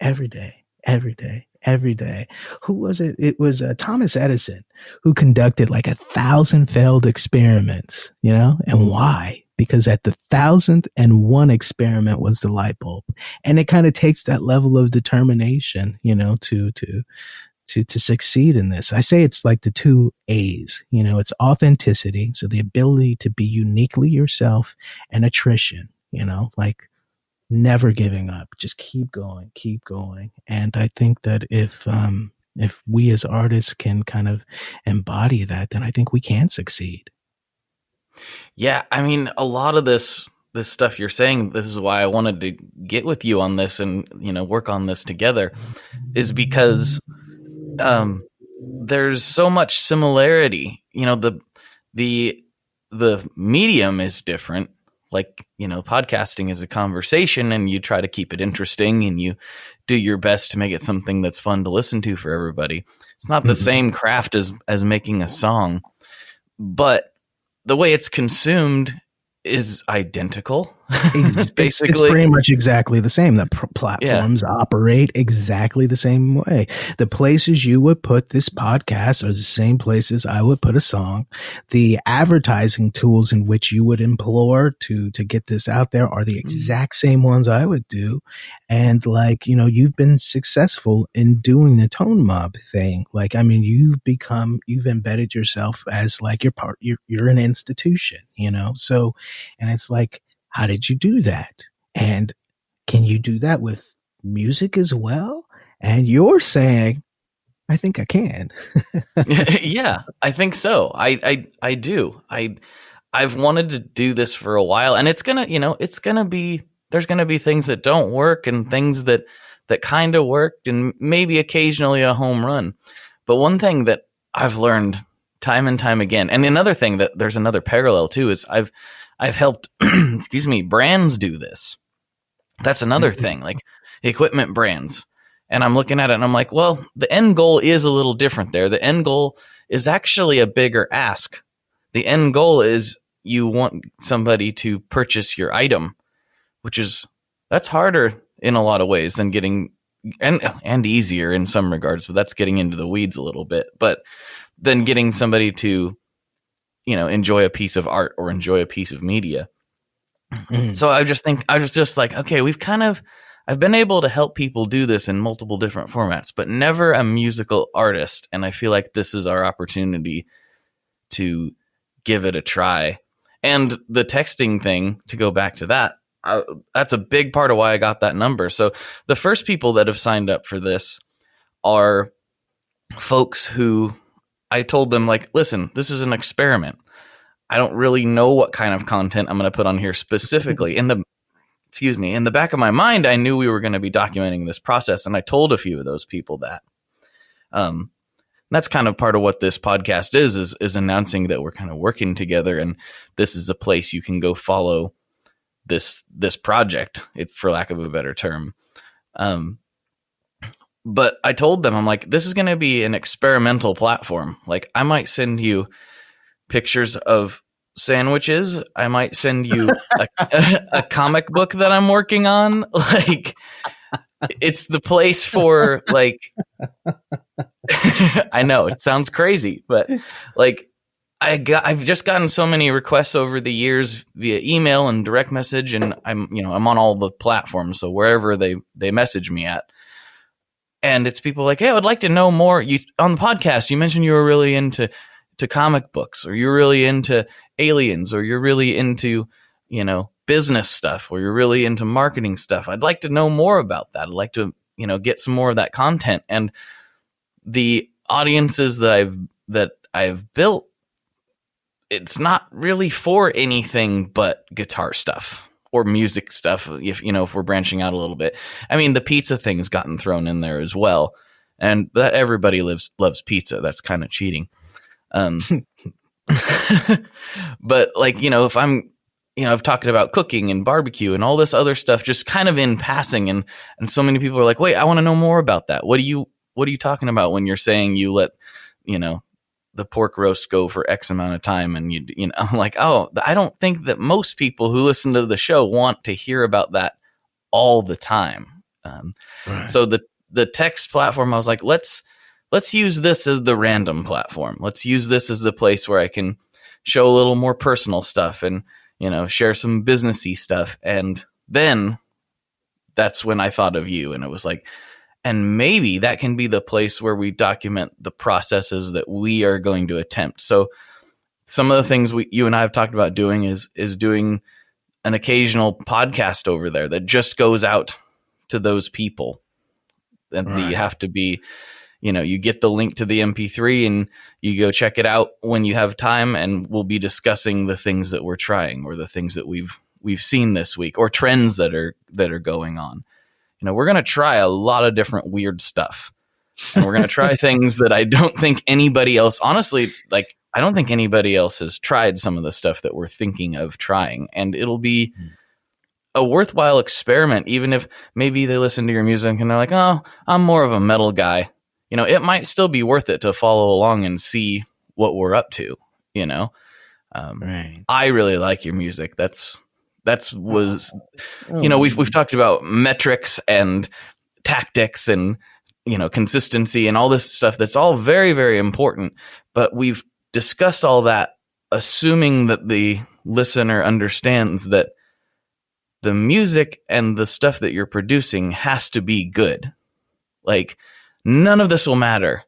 Who was it? It was Thomas Edison, who conducted like 1,000 failed experiments, and why? Because at the 1,001 experiment was the light bulb. And it kind of takes that level of determination, to succeed in this. I say it's like the 2 A's, it's authenticity. So the ability to be uniquely yourself, and attrition, like, never giving up, just keep going. And I think that if we as artists can kind of embody that, then I think we can succeed. Yeah, I mean, a lot of this stuff you're saying, this is why I wanted to get with you on this and, work on this together, is because there's so much similarity. The medium is different. Like, podcasting is a conversation, and you try to keep it interesting, and you do your best to make it something that's fun to listen to for everybody. It's not the same craft as making a song, but the way it's consumed is identical. Basically, it's pretty much exactly the same. The platforms operate exactly the same way. The places you would put this podcast are the same places I would put a song. The advertising tools in which you would implore to get this out there are the exact same ones I would do. And, like, you've been successful in doing the Tone Mob thing. Like, I mean, you've embedded yourself as, like, you're an institution, so, and it's like, how did you do that? And can you do that with music as well? And you're saying, I think I can. Yeah, I think so. I do. I've wanted to do this for a while, and there's gonna be things that don't work and things that kind of worked, and maybe occasionally a home run. But one thing that I've learned time and time again, and another thing that there's another parallel too, is I've I've helped, excuse me, brands do this. That's another thing, like equipment brands. And I'm looking at it and I'm like, well, the end goal is a little different there. The end goal is actually a bigger ask. The end goal is you want somebody to purchase your item, that's harder in a lot of ways than getting, and easier in some regards, but that's getting into the weeds a little bit. But then getting somebody to, enjoy a piece of art or enjoy a piece of media. So I was just like, okay, I've been able to help people do this in multiple different formats, but never a musical artist. And I feel like this is our opportunity to give it a try. And the texting thing, to go back to that, that's a big part of why I got that number. So the first people that have signed up for this are folks who I told them, like, listen, this is an experiment. I don't really know what kind of content I'm going to put on here specifically. In the back of my mind, I knew we were going to be documenting this process, and I told a few of those people that. That's kind of part of what this podcast is announcing that we're kind of working together, and this is a place you can go follow this project, for lack of a better term. But I told them, I'm like, this is going to be an experimental platform. Like, I might send you pictures of sandwiches. I might send you a comic book that I'm working on. Like, it's the place for, like, I know it sounds crazy, but like, I've just gotten so many requests over the years via email and direct message, and I'm on all the platforms. So wherever they message me at, and it's people like, hey, I would like to know more. You on the podcast, you mentioned you were really into comic books, or you're really into aliens, or you're really into, business stuff, or you're really into marketing stuff. I'd like to know more about that. I'd like to, get some more of that content. And the audiences that I've built, it's not really for anything but guitar stuff or music stuff. If we're branching out a little bit, I mean, the pizza thing's gotten thrown in there as well. And that everybody loves pizza. That's kind of cheating. But like, if I'm, I've talked about cooking and barbecue and all this other stuff, just kind of in passing. And so many people are like, wait, I want to know more about that. What are you talking about when you're saying you let, the pork roast go for X amount of time? And I'm like, oh, I don't think that most people who listen to the show want to hear about that all the time. Right. So the text platform, I was like, let's use this as the random platform. Let's use this as the place where I can show a little more personal stuff and, share some businessy stuff. And then that's when I thought of you, and it was like, and maybe that can be the place where we document the processes that we are going to attempt. So some of the things you and I have talked about doing is doing an occasional podcast over there that just goes out to those people. And Right. You have to be, you get the link to the MP3 and you go check it out when you have time, and we'll be discussing the things that we're trying, or the things that we've seen this week, or trends that are going on. We're going to try a lot of different weird stuff, and we're going to try things that I don't think anybody else, honestly, like, I don't think anybody else has tried some of the stuff that we're thinking of trying, and it'll be a worthwhile experiment, even if maybe they listen to your music and they're like, oh, I'm more of a metal guy. It might still be worth it to follow along and see what we're up to, Right. I really like your music. We've talked about metrics and tactics and, consistency and all this stuff. That's all very, very important. But we've discussed all that, assuming that the listener understands that the music and the stuff that you're producing has to be good. Like, none of this will matter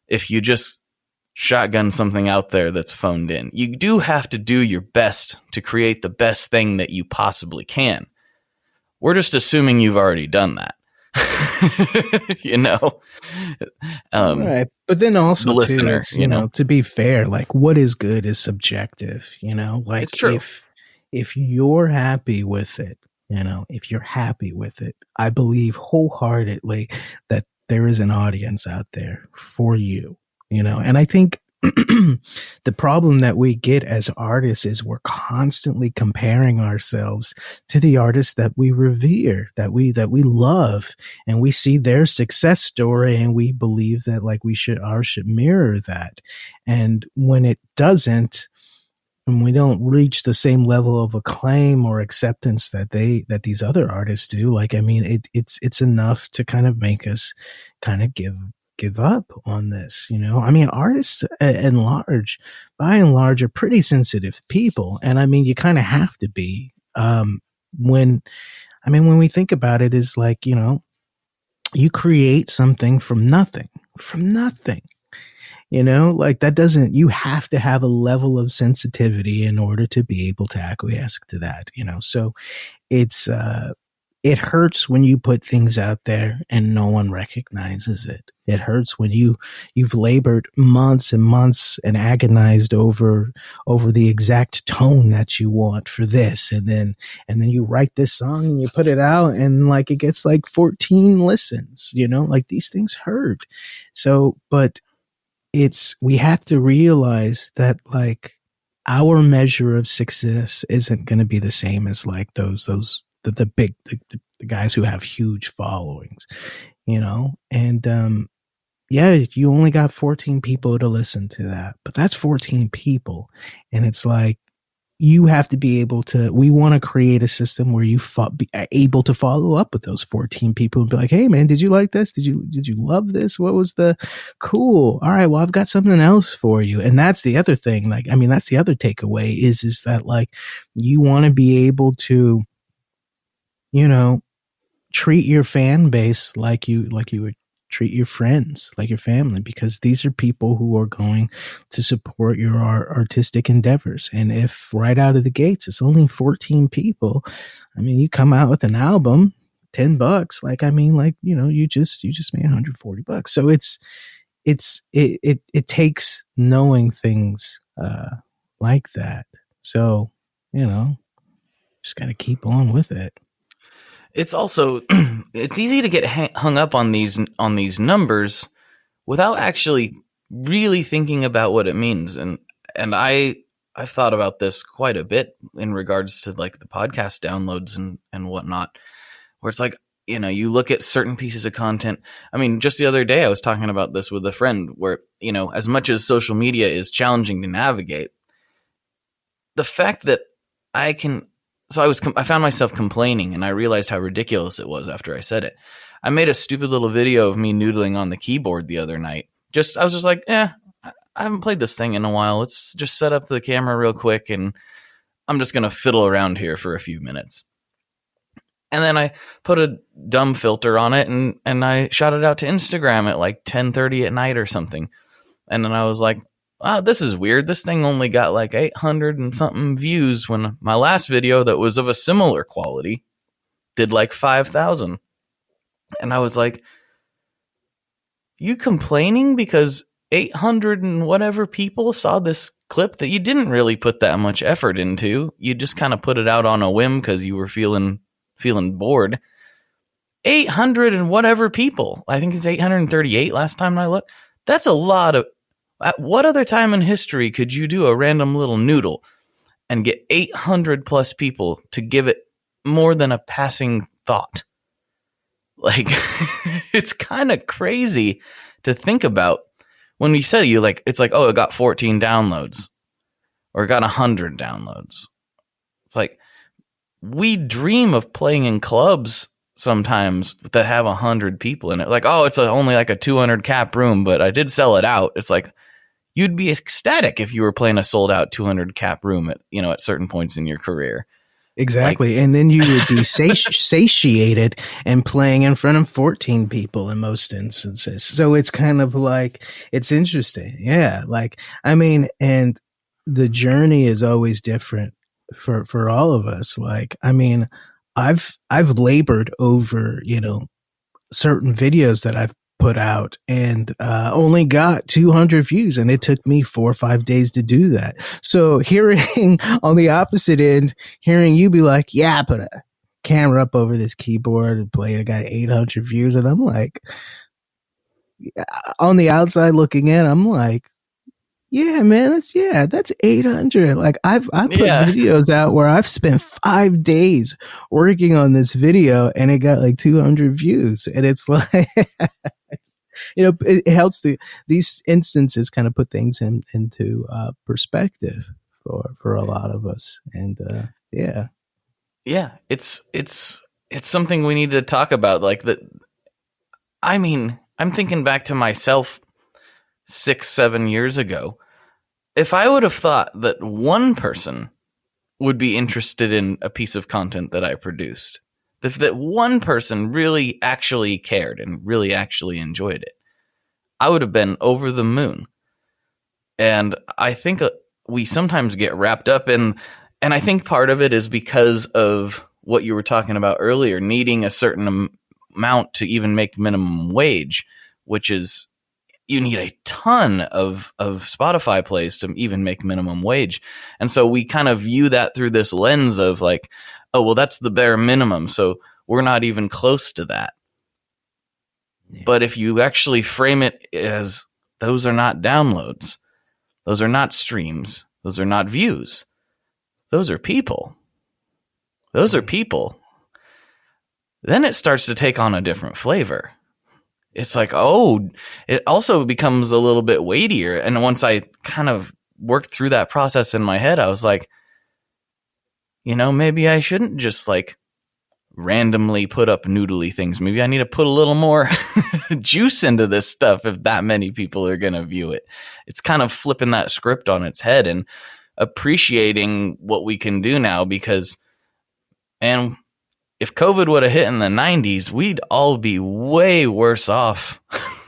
if you just shotgun something out there that's phoned in. You do have to do your best to create the best thing that you possibly can. We're just assuming you've already done that. Right. But then also, the listener, too, it's, to be fair, like, what is good is subjective, like, It's true. if you're happy with it, I believe wholeheartedly that there is an audience out there for you, and I think the problem that we get as artists is we're constantly comparing ourselves to the artists that we revere, that we love, and we see their success story and we believe that like ours should mirror that. And when it doesn't, and we don't reach the same level of acclaim or acceptance that these other artists do, like, I mean, it's enough to kind of make us kind of give up on this, you know? I mean, artists by and large are pretty sensitive people. And I mean, you kind of have to be, when we think about it, is like, you know, you create something from nothing. You know, like that doesn't, you have to have a level of sensitivity in order to be able to acquiesce to that, you know? So it hurts when you put things out there and no one recognizes it. It hurts when you've labored months and months and agonized over the exact tone that you want for this. And then you write this song and you put it out and like it gets like 14 listens, you know, like these things hurt. So, but we have to realize that like our measure of success isn't going to be the same as like the guys who have huge followings, you know? And, yeah, you only got 14 people to listen to that, but that's 14 people. And it's like, you have to be able to, we want to create a system where you be able to follow up with those 14 people and be like, hey man, did you like this? Did you love this? What was cool? All right. Well, I've got something else for you. And that's the other thing. Like, I mean, that's the other takeaway is that like, you want to be able to, you know, treat your fan base like you would treat your friends, like your family, because these are people who are going to support your artistic endeavors. And if right out of the gates, it's only 14 people, I mean, you come out with an album, $10, like, I mean, like, you know, you just made $140. So it takes knowing things, like that. So, you know, just got to keep on with it. It's also it's easy to get hung up on these numbers without actually really thinking about what it means. And I've thought about this quite a bit in regards to like the podcast downloads and whatnot, where it's like, you know, you look at certain pieces of content. I mean, just the other day I was talking about this with a friend where, you know, as much as social media is challenging to navigate, the fact that I found myself complaining, and I realized how ridiculous it was after I said it. I made a stupid little video of me noodling on the keyboard the other night. I was just like, I haven't played this thing in a while. Let's just set up the camera real quick, and I'm just going to fiddle around here for a few minutes. And then I put a dumb filter on it, and I shot it out to Instagram at like 10:30 at night or something. And then I was like, wow, this is weird. This thing only got like 800 and something views when my last video that was of a similar quality did like 5,000. And I was like, you complaining because 800 and whatever people saw this clip that you didn't really put that much effort into. You just kind of put it out on a whim because you were feeling bored. 800 and whatever people. I think it's 838 last time I looked. That's a lot of... At what other time in history could you do a random little noodle and get 800 plus people to give it more than a passing thought? Like, it's kind of crazy to think about when you say it's like, oh, it got 14 downloads or it got 100 downloads. It's like, we dream of playing in clubs sometimes that have 100 people in it. Like, oh, it's only like a 200 cap room, but I did sell it out. It's like, you'd be ecstatic if you were playing a sold out 200 cap room at certain points in your career. Exactly. Like, and then you would be satiated and playing in front of 14 people in most instances. So it's kind of like, it's interesting. Yeah. Like, I mean, and the journey is always different for all of us. Like, I mean, I've labored over, you know, certain videos that I've put out and only got 200 views, and it took me 4 or 5 days to do that. So hearing on the opposite end, hearing you be like, yeah, I put a camera up over this keyboard and played, I got 800 views, and I'm like, on the outside looking in, I'm like, Yeah, man, that's 800. Like I've put Yeah. videos out where I've spent 5 days working on this video and it got like 200 views, and it's like it helps these instances kind of put things into perspective for a lot of us, and yeah. Yeah, it's something we need to talk about. Like that. I mean, I'm thinking back to myself 6-7 years ago. If I would have thought that one person would be interested in a piece of content that I produced, if that one person really actually cared and really actually enjoyed it, I would have been over the moon. And I think we sometimes get wrapped up in, and I think part of it is because of what you were talking about earlier, needing a certain amount to even make minimum wage, which is you need a ton of Spotify plays to even make minimum wage. And so we kind of view that through this lens of like, oh, well, that's the bare minimum, so we're not even close to that. Yeah. But if you actually frame it as those are not downloads, those are not streams, those are not views, those are people. Those are people. Then it starts to take on a different flavor. It's like, oh, it also becomes a little bit weightier. And once I kind of worked through that process in my head, I was like, maybe I shouldn't just like randomly put up noodly things. Maybe I need to put a little more juice into this stuff if that many people are going to view it. It's kind of flipping that script on its head and appreciating what we can do now, because, and if COVID would have hit in the 90s, we'd all be way worse off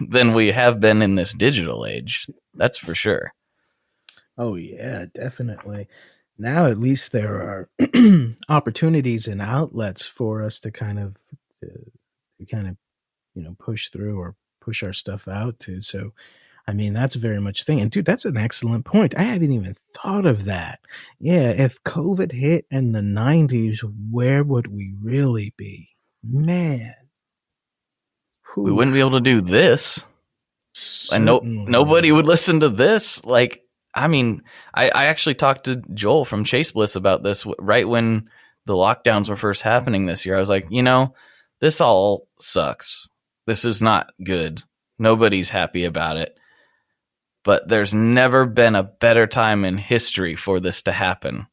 than we have been in this digital age. That's for sure. Oh, yeah, definitely. Now, at least there are opportunities and outlets for us to kind of, push through or push our stuff out to. So, I mean, that's very much a thing. And dude, that's an excellent point. I haven't even thought of that. Yeah, if COVID hit in the 90s, where would we really be? Man. We wouldn't be able to do this. Certainly. And nobody would listen to this. Like, I mean, I actually talked to Joel from Chase Bliss about this right when the lockdowns were first happening this year. I was like, this all sucks. This is not good. Nobody's happy about it. But there's never been a better time in history for this to happen.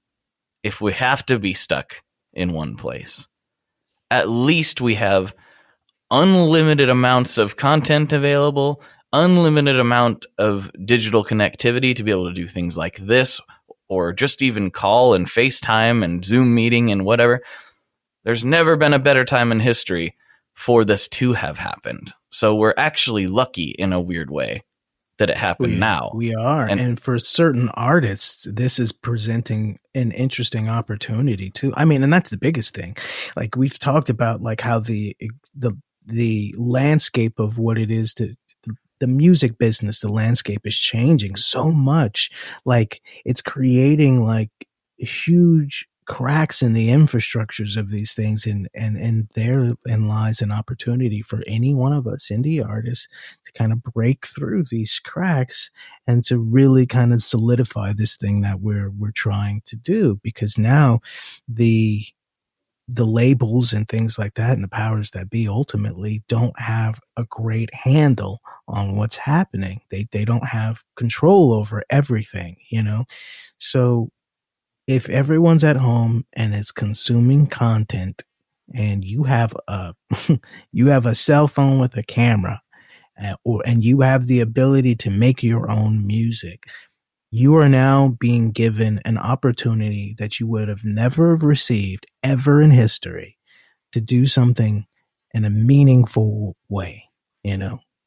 If we have to be stuck in one place, at least we have unlimited amounts of content available, unlimited amount of digital connectivity to be able to do things like this, or just even call and FaceTime and Zoom meeting and whatever. There's never been a better time in history for this to have happened. So we're actually lucky in a weird way that it happened now. We are. And for certain artists, this is presenting an interesting opportunity too. I mean, and that's the biggest thing. Like we've talked about like how the landscape of what it is to the music business, the landscape is changing so much. Like it's creating like huge cracks in the infrastructures of these things, and therein lies an opportunity for any one of us indie artists to kind of break through these cracks and to really kind of solidify this thing that we're trying to do, because now the labels and things like that and the powers that be ultimately don't have a great handle on what's happening. They don't have control over everything, so if everyone's at home and is consuming content and you have a cell phone with a camera and you have the ability to make your own music, you are now being given an opportunity that you would have never received ever in history to do something in a meaningful way,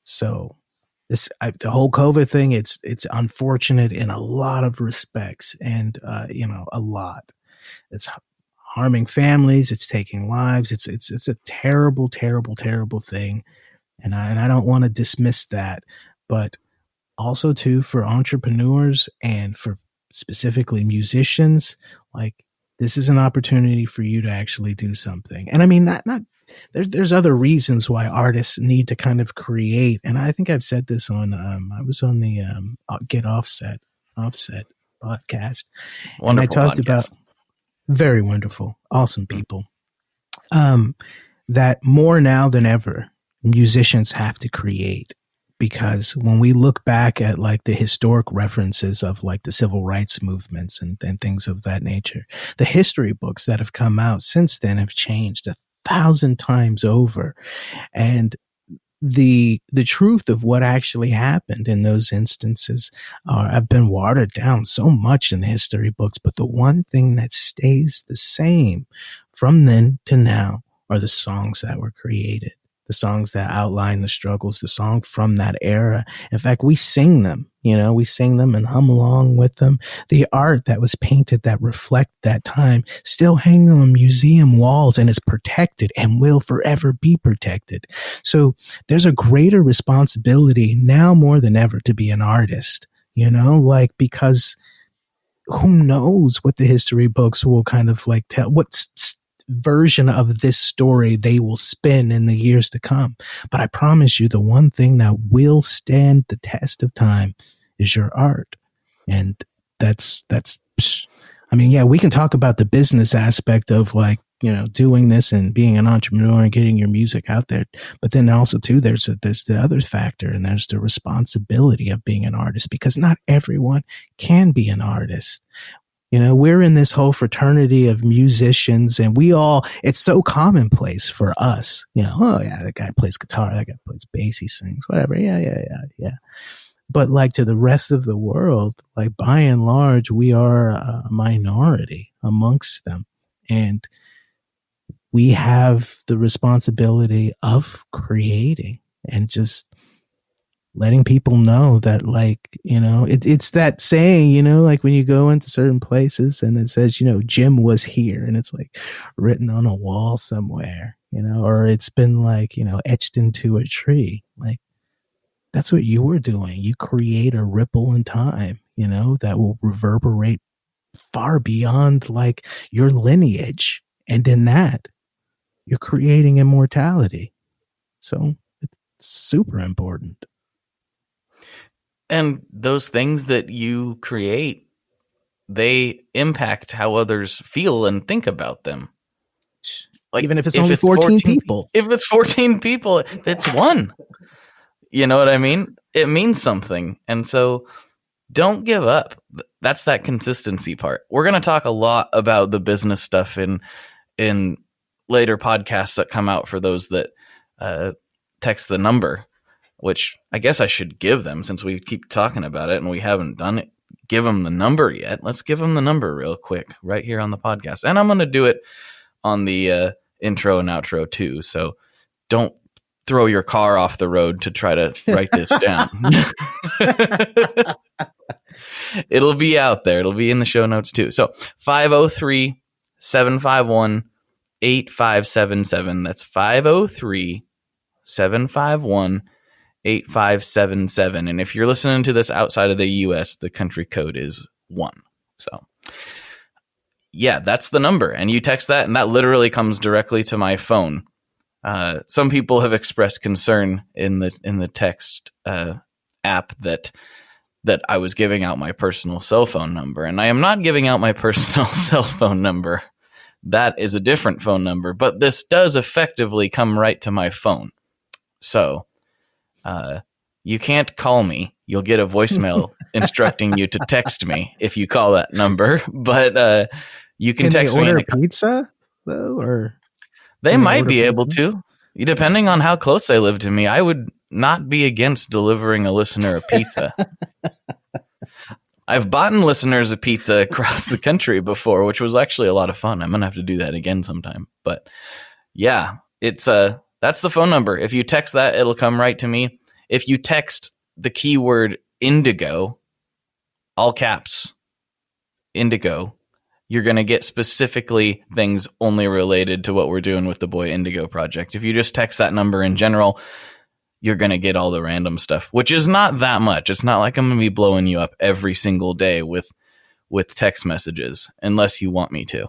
So the whole COVID thing, it's unfortunate in a lot of respects, and a lot. It's harming families, it's taking lives, it's a terrible, terrible, terrible thing, and I don't want to dismiss that, but also too for entrepreneurs and for specifically musicians, like this is an opportunity for you to actually do something. And I mean, not there's other reasons why artists need to kind of create. And I think I've said this on, I was on the Get Offset Offset podcast. And I Wonderful talked podcast. about very wonderful, awesome people. That more now than ever, musicians have to create, because when we look back at like the historic references of like the civil rights movements and things of that nature, the history books that have come out since then have changed 1,000 times over. And the truth of what actually happened in those instances have been watered down so much in the history books. But the one thing that stays the same from then to now are the songs that were created, the songs that outline the struggles, the song from that era. In fact, we sing them, we sing them and hum along with them. The art that was painted that reflect that time still hanging on museum walls and is protected and will forever be protected. So there's a greater responsibility now more than ever to be an artist, because who knows what the history books will kind of like tell, what version of this story they will spin in the years to come. But I promise you, the one thing that will stand the test of time is your art. And that's I mean, yeah, we can talk about the business aspect of like, doing this and being an entrepreneur and getting your music out there. But then also too, there's the other factor, and there's the responsibility of being an artist, because not everyone can be an artist. We're in this whole fraternity of musicians, and it's so commonplace for us, oh yeah, that guy plays guitar, that guy plays bass, he sings, whatever. Yeah. But like to the rest of the world, like by and large, we are a minority amongst them. And we have the responsibility of creating and just letting people know that, like, it's that saying, like when you go into certain places and it says, Jim was here, and it's like written on a wall somewhere, or it's been like, etched into a tree. Like, that's what you were doing. You create a ripple in time, that will reverberate far beyond like your lineage. And in that, you're creating immortality. So it's super important. And those things that you create, they impact how others feel and think about them. Like, even if it's only 14 people. If it's 14 people, if it's one. You know what I mean? It means something. And so don't give up. That's that consistency part. We're going to talk a lot about the business stuff in later podcasts that come out for those that text the number, which I guess I should give them since we keep talking about it and we haven't done it. Give them the number yet. Let's give them the number real quick right here on the podcast. And I'm going to do it on the intro and outro too. So don't throw your car off the road to try to write this down. It'll be out there. It'll be in the show notes too. So 503-751-8577. That's 503-751-8577. And if you're listening to this outside of the US, the country code is 1. So yeah, that's the number. And you text that, and that literally comes directly to my phone. Some people have expressed concern in the text app that I was giving out my personal cell phone number, and I am not giving out my personal cell phone number. That is a different phone number, but this does effectively come right to my phone. So you can't call me. You'll get a voicemail instructing you to text me if you call that number, but you can text they me. Order pizza though, or they might be able to, depending on how close they live to me. I would not be against delivering a listener a pizza. I've bought listeners a pizza across the country before, which was actually a lot of fun. I'm going to have to do that again sometime. But yeah, it's that's the phone number. If you text that, it'll come right to me. If you text the keyword indigo, all caps, indigo, you're going to get specifically things only related to what we're doing with the Boy Indigo project. If you just text that number in general, you're going to get all the random stuff, which is not that much. It's not like I'm going to be blowing you up every single day with text messages, unless you want me to.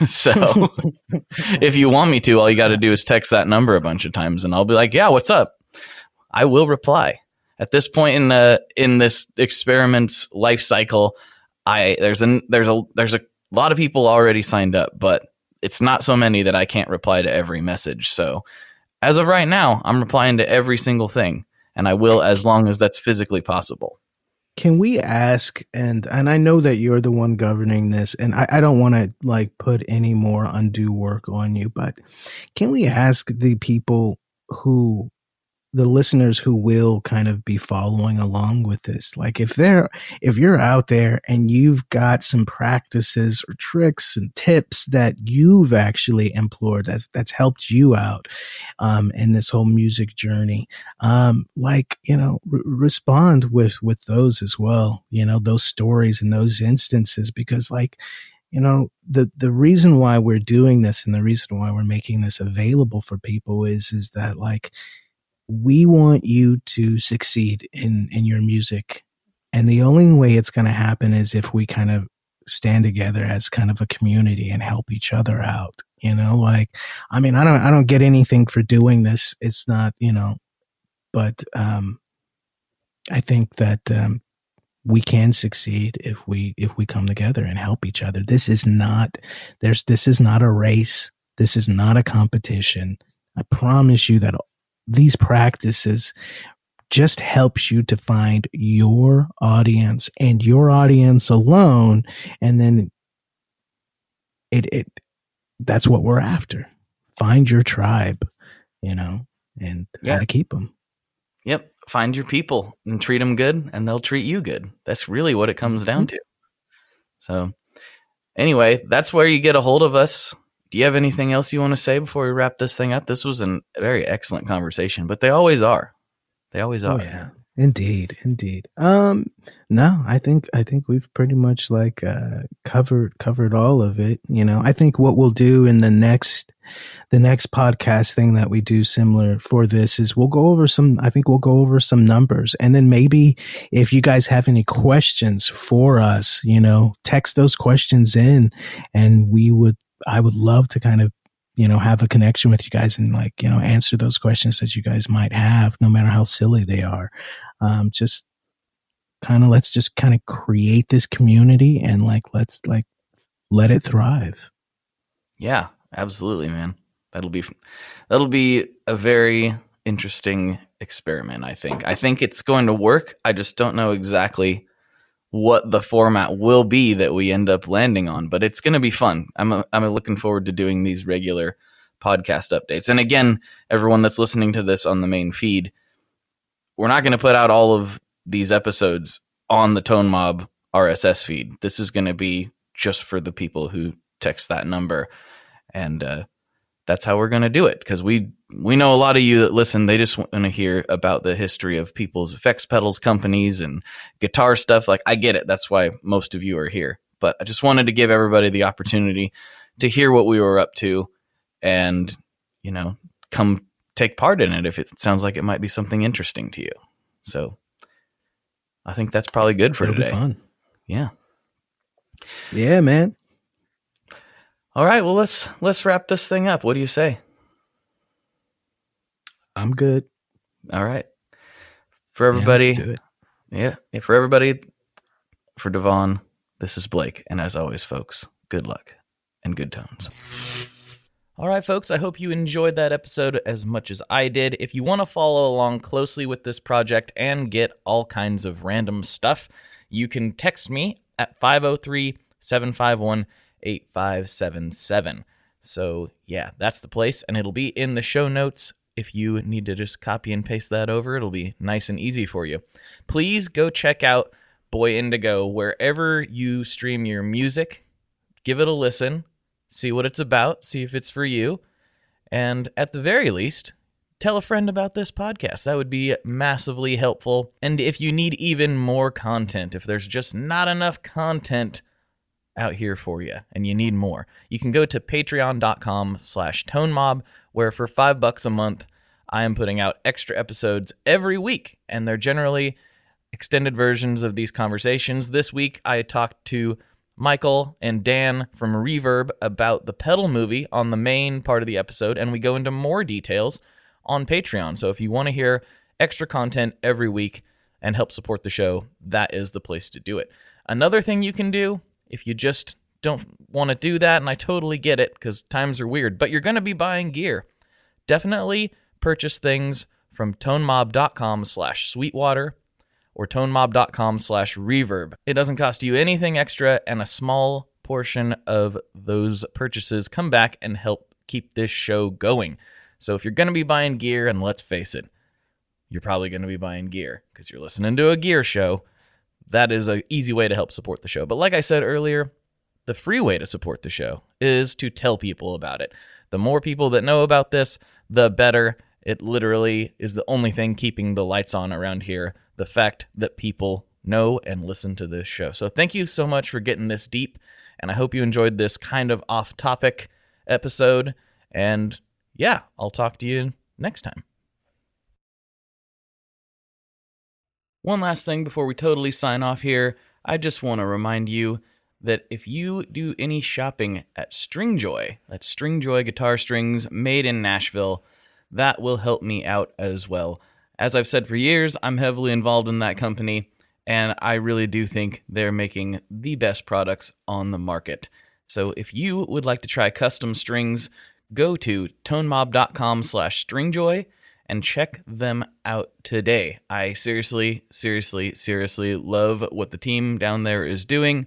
So if you want me to, all you got to do is text that number a bunch of times and I'll be like, yeah, what's up? I will reply. At this point in this experiment's life cycle, there's a lot of people already signed up, but it's not so many that I can't reply to every message. So as of right now, I'm replying to every single thing, and I will as long as that's physically possible. Can we ask, and I know that you're the one governing this, and I don't want to like put any more undue work on you, but can we ask the people the listeners who will kind of be following along with this, like if you're out there and you've got some practices or tricks and tips that you've actually employed that's helped you out in this whole music journey, respond with those as well, those stories and those instances, because the reason why we're doing this and the reason why we're making this available for people is that we want you to succeed in your music. And the only way it's going to happen is if we kind of stand together as kind of a community and help each other out. I don't get anything for doing this. It's not, but I think that we can succeed if we come together and help each other. This is not a race. This is not a competition. I promise you that these practices just helps you to find your audience and your audience alone. And then that's what we're after. Find your tribe, and how to keep them. Yep. Find your people and treat them good, and they'll treat you good. That's really what it comes down to. So anyway, that's where you get a hold of us. Do you have anything else you want to say before we wrap this thing up? This was a very excellent conversation, but they always are. They always are. Oh yeah, indeed. No, I think we've pretty much covered all of it. I think what we'll do in the next podcast thing that we do similar for this is we'll go over some numbers, and then maybe if you guys have any questions for us, text those questions in, and I would love to kind of, have a connection with you guys and answer those questions that you guys might have, no matter how silly they are. Let's just kind of create this community and let's let it thrive. Yeah, absolutely, man. That'll be a very interesting experiment. I think it's going to work. I just don't know exactly what the format will be that we end up landing on, but it's going to be fun. I'm looking forward to doing these regular podcast updates. And again, everyone that's listening to this on the main feed, we're not going to put out all of these episodes on the Tone Mob RSS feed. This is going to be just for the people who text that number. And that's how we're going to do it, because we know a lot of you that listen, they just want to hear about the history of people's effects pedals companies and guitar stuff. I get it. That's why most of you are here. But I just wanted to give everybody the opportunity to hear what we were up to and, come take part in it if it sounds like it might be something interesting to you. So I think that's probably good for today. It'll be fun. Yeah. Yeah, man. All right, well, let's wrap this thing up. What do you say? I'm good. All right. For everybody, let's do it. Yeah, for everybody, for Devon, this is Blake. And as always, folks, good luck and good tones. All right, folks, I hope you enjoyed that episode as much as I did. If you want to follow along closely with this project and get all kinds of random stuff, you can text me at 503-751-8577. So, yeah, that's the place, and it'll be in the show notes. If you need to just copy and paste that over, it'll be nice and easy for you. Please go check out Boy Indigo wherever you stream your music. Give it a listen. See what it's about. See if it's for you. And at the very least, tell a friend about this podcast. That would be massively helpful. And if you need even more content, if there's just not enough content out here for you and you need more, you can go to patreon.com/tonemob, where for $5 a month, I am putting out extra episodes every week. And they're generally extended versions of these conversations. This week, I talked to Michael and Dan from Reverb about the Pedal movie on the main part of the episode, and we go into more details on Patreon. So if you want to hear extra content every week and help support the show, that is the place to do it. Another thing you can do, if you just don't want to do that, and I totally get it because times are weird, but you're going to be buying gear, definitely purchase things from tonemob.com/sweetwater or tonemob.com/reverb. It doesn't cost you anything extra, and a small portion of those purchases come back and help keep this show going. So if you're going to be buying gear, and let's face it, you're probably going to be buying gear because you're listening to a gear show, that is an easy way to help support the show. But like I said earlier, the free way to support the show is to tell people about it. The more people that know about this, the better. It literally is the only thing keeping the lights on around here, the fact that people know and listen to this show. So thank you so much for getting this deep, and I hope you enjoyed this kind of off-topic episode. And yeah, I'll talk to you next time. One last thing before we totally sign off here, I just want to remind you that if you do any shopping at Stringjoy, that's Stringjoy guitar strings made in Nashville, that will help me out as well. As I've said for years, I'm heavily involved in that company, and I really do think they're making the best products on the market. So if you would like to try custom strings, go to tonemob.com/stringjoy and check them out today. I seriously love what the team down there is doing.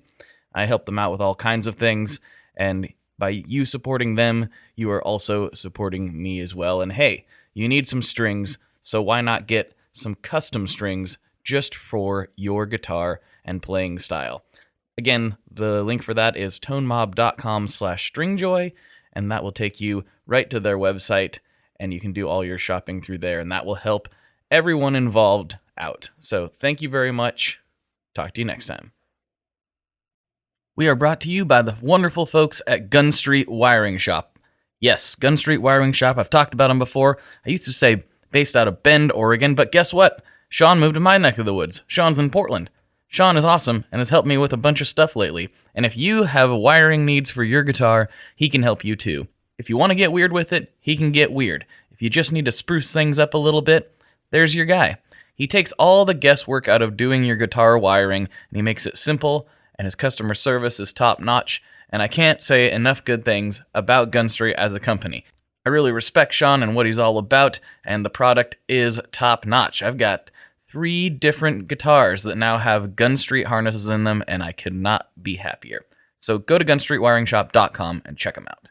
I help them out with all kinds of things, and by you supporting them, you are also supporting me as well. And hey, you need some strings, so why not get some custom strings just for your guitar and playing style? Again, the link for that is tonemob.com/stringjoy, and that will take you right to their website, and you can do all your shopping through there, and that will help everyone involved out. So thank you very much. Talk to you next time. We are brought to you by the wonderful folks at Gun Street Wiring Shop. Yes, Gun Street Wiring Shop. I've talked about them before. I used to say based out of Bend, Oregon, but guess what? Sean moved to my neck of the woods. Sean's in Portland. Sean is awesome and has helped me with a bunch of stuff lately. And if you have wiring needs for your guitar, he can help you too. If you want to get weird with it, he can get weird. If you just need to spruce things up a little bit, there's your guy. He takes all the guesswork out of doing your guitar wiring, and he makes it simple, and his customer service is top-notch, and I can't say enough good things about Gun Street as a company. I really respect Sean and what he's all about, and the product is top-notch. I've got 3 different guitars that now have Gun Street harnesses in them, and I could not be happier. So go to gunstreetwiringshop.com and check them out.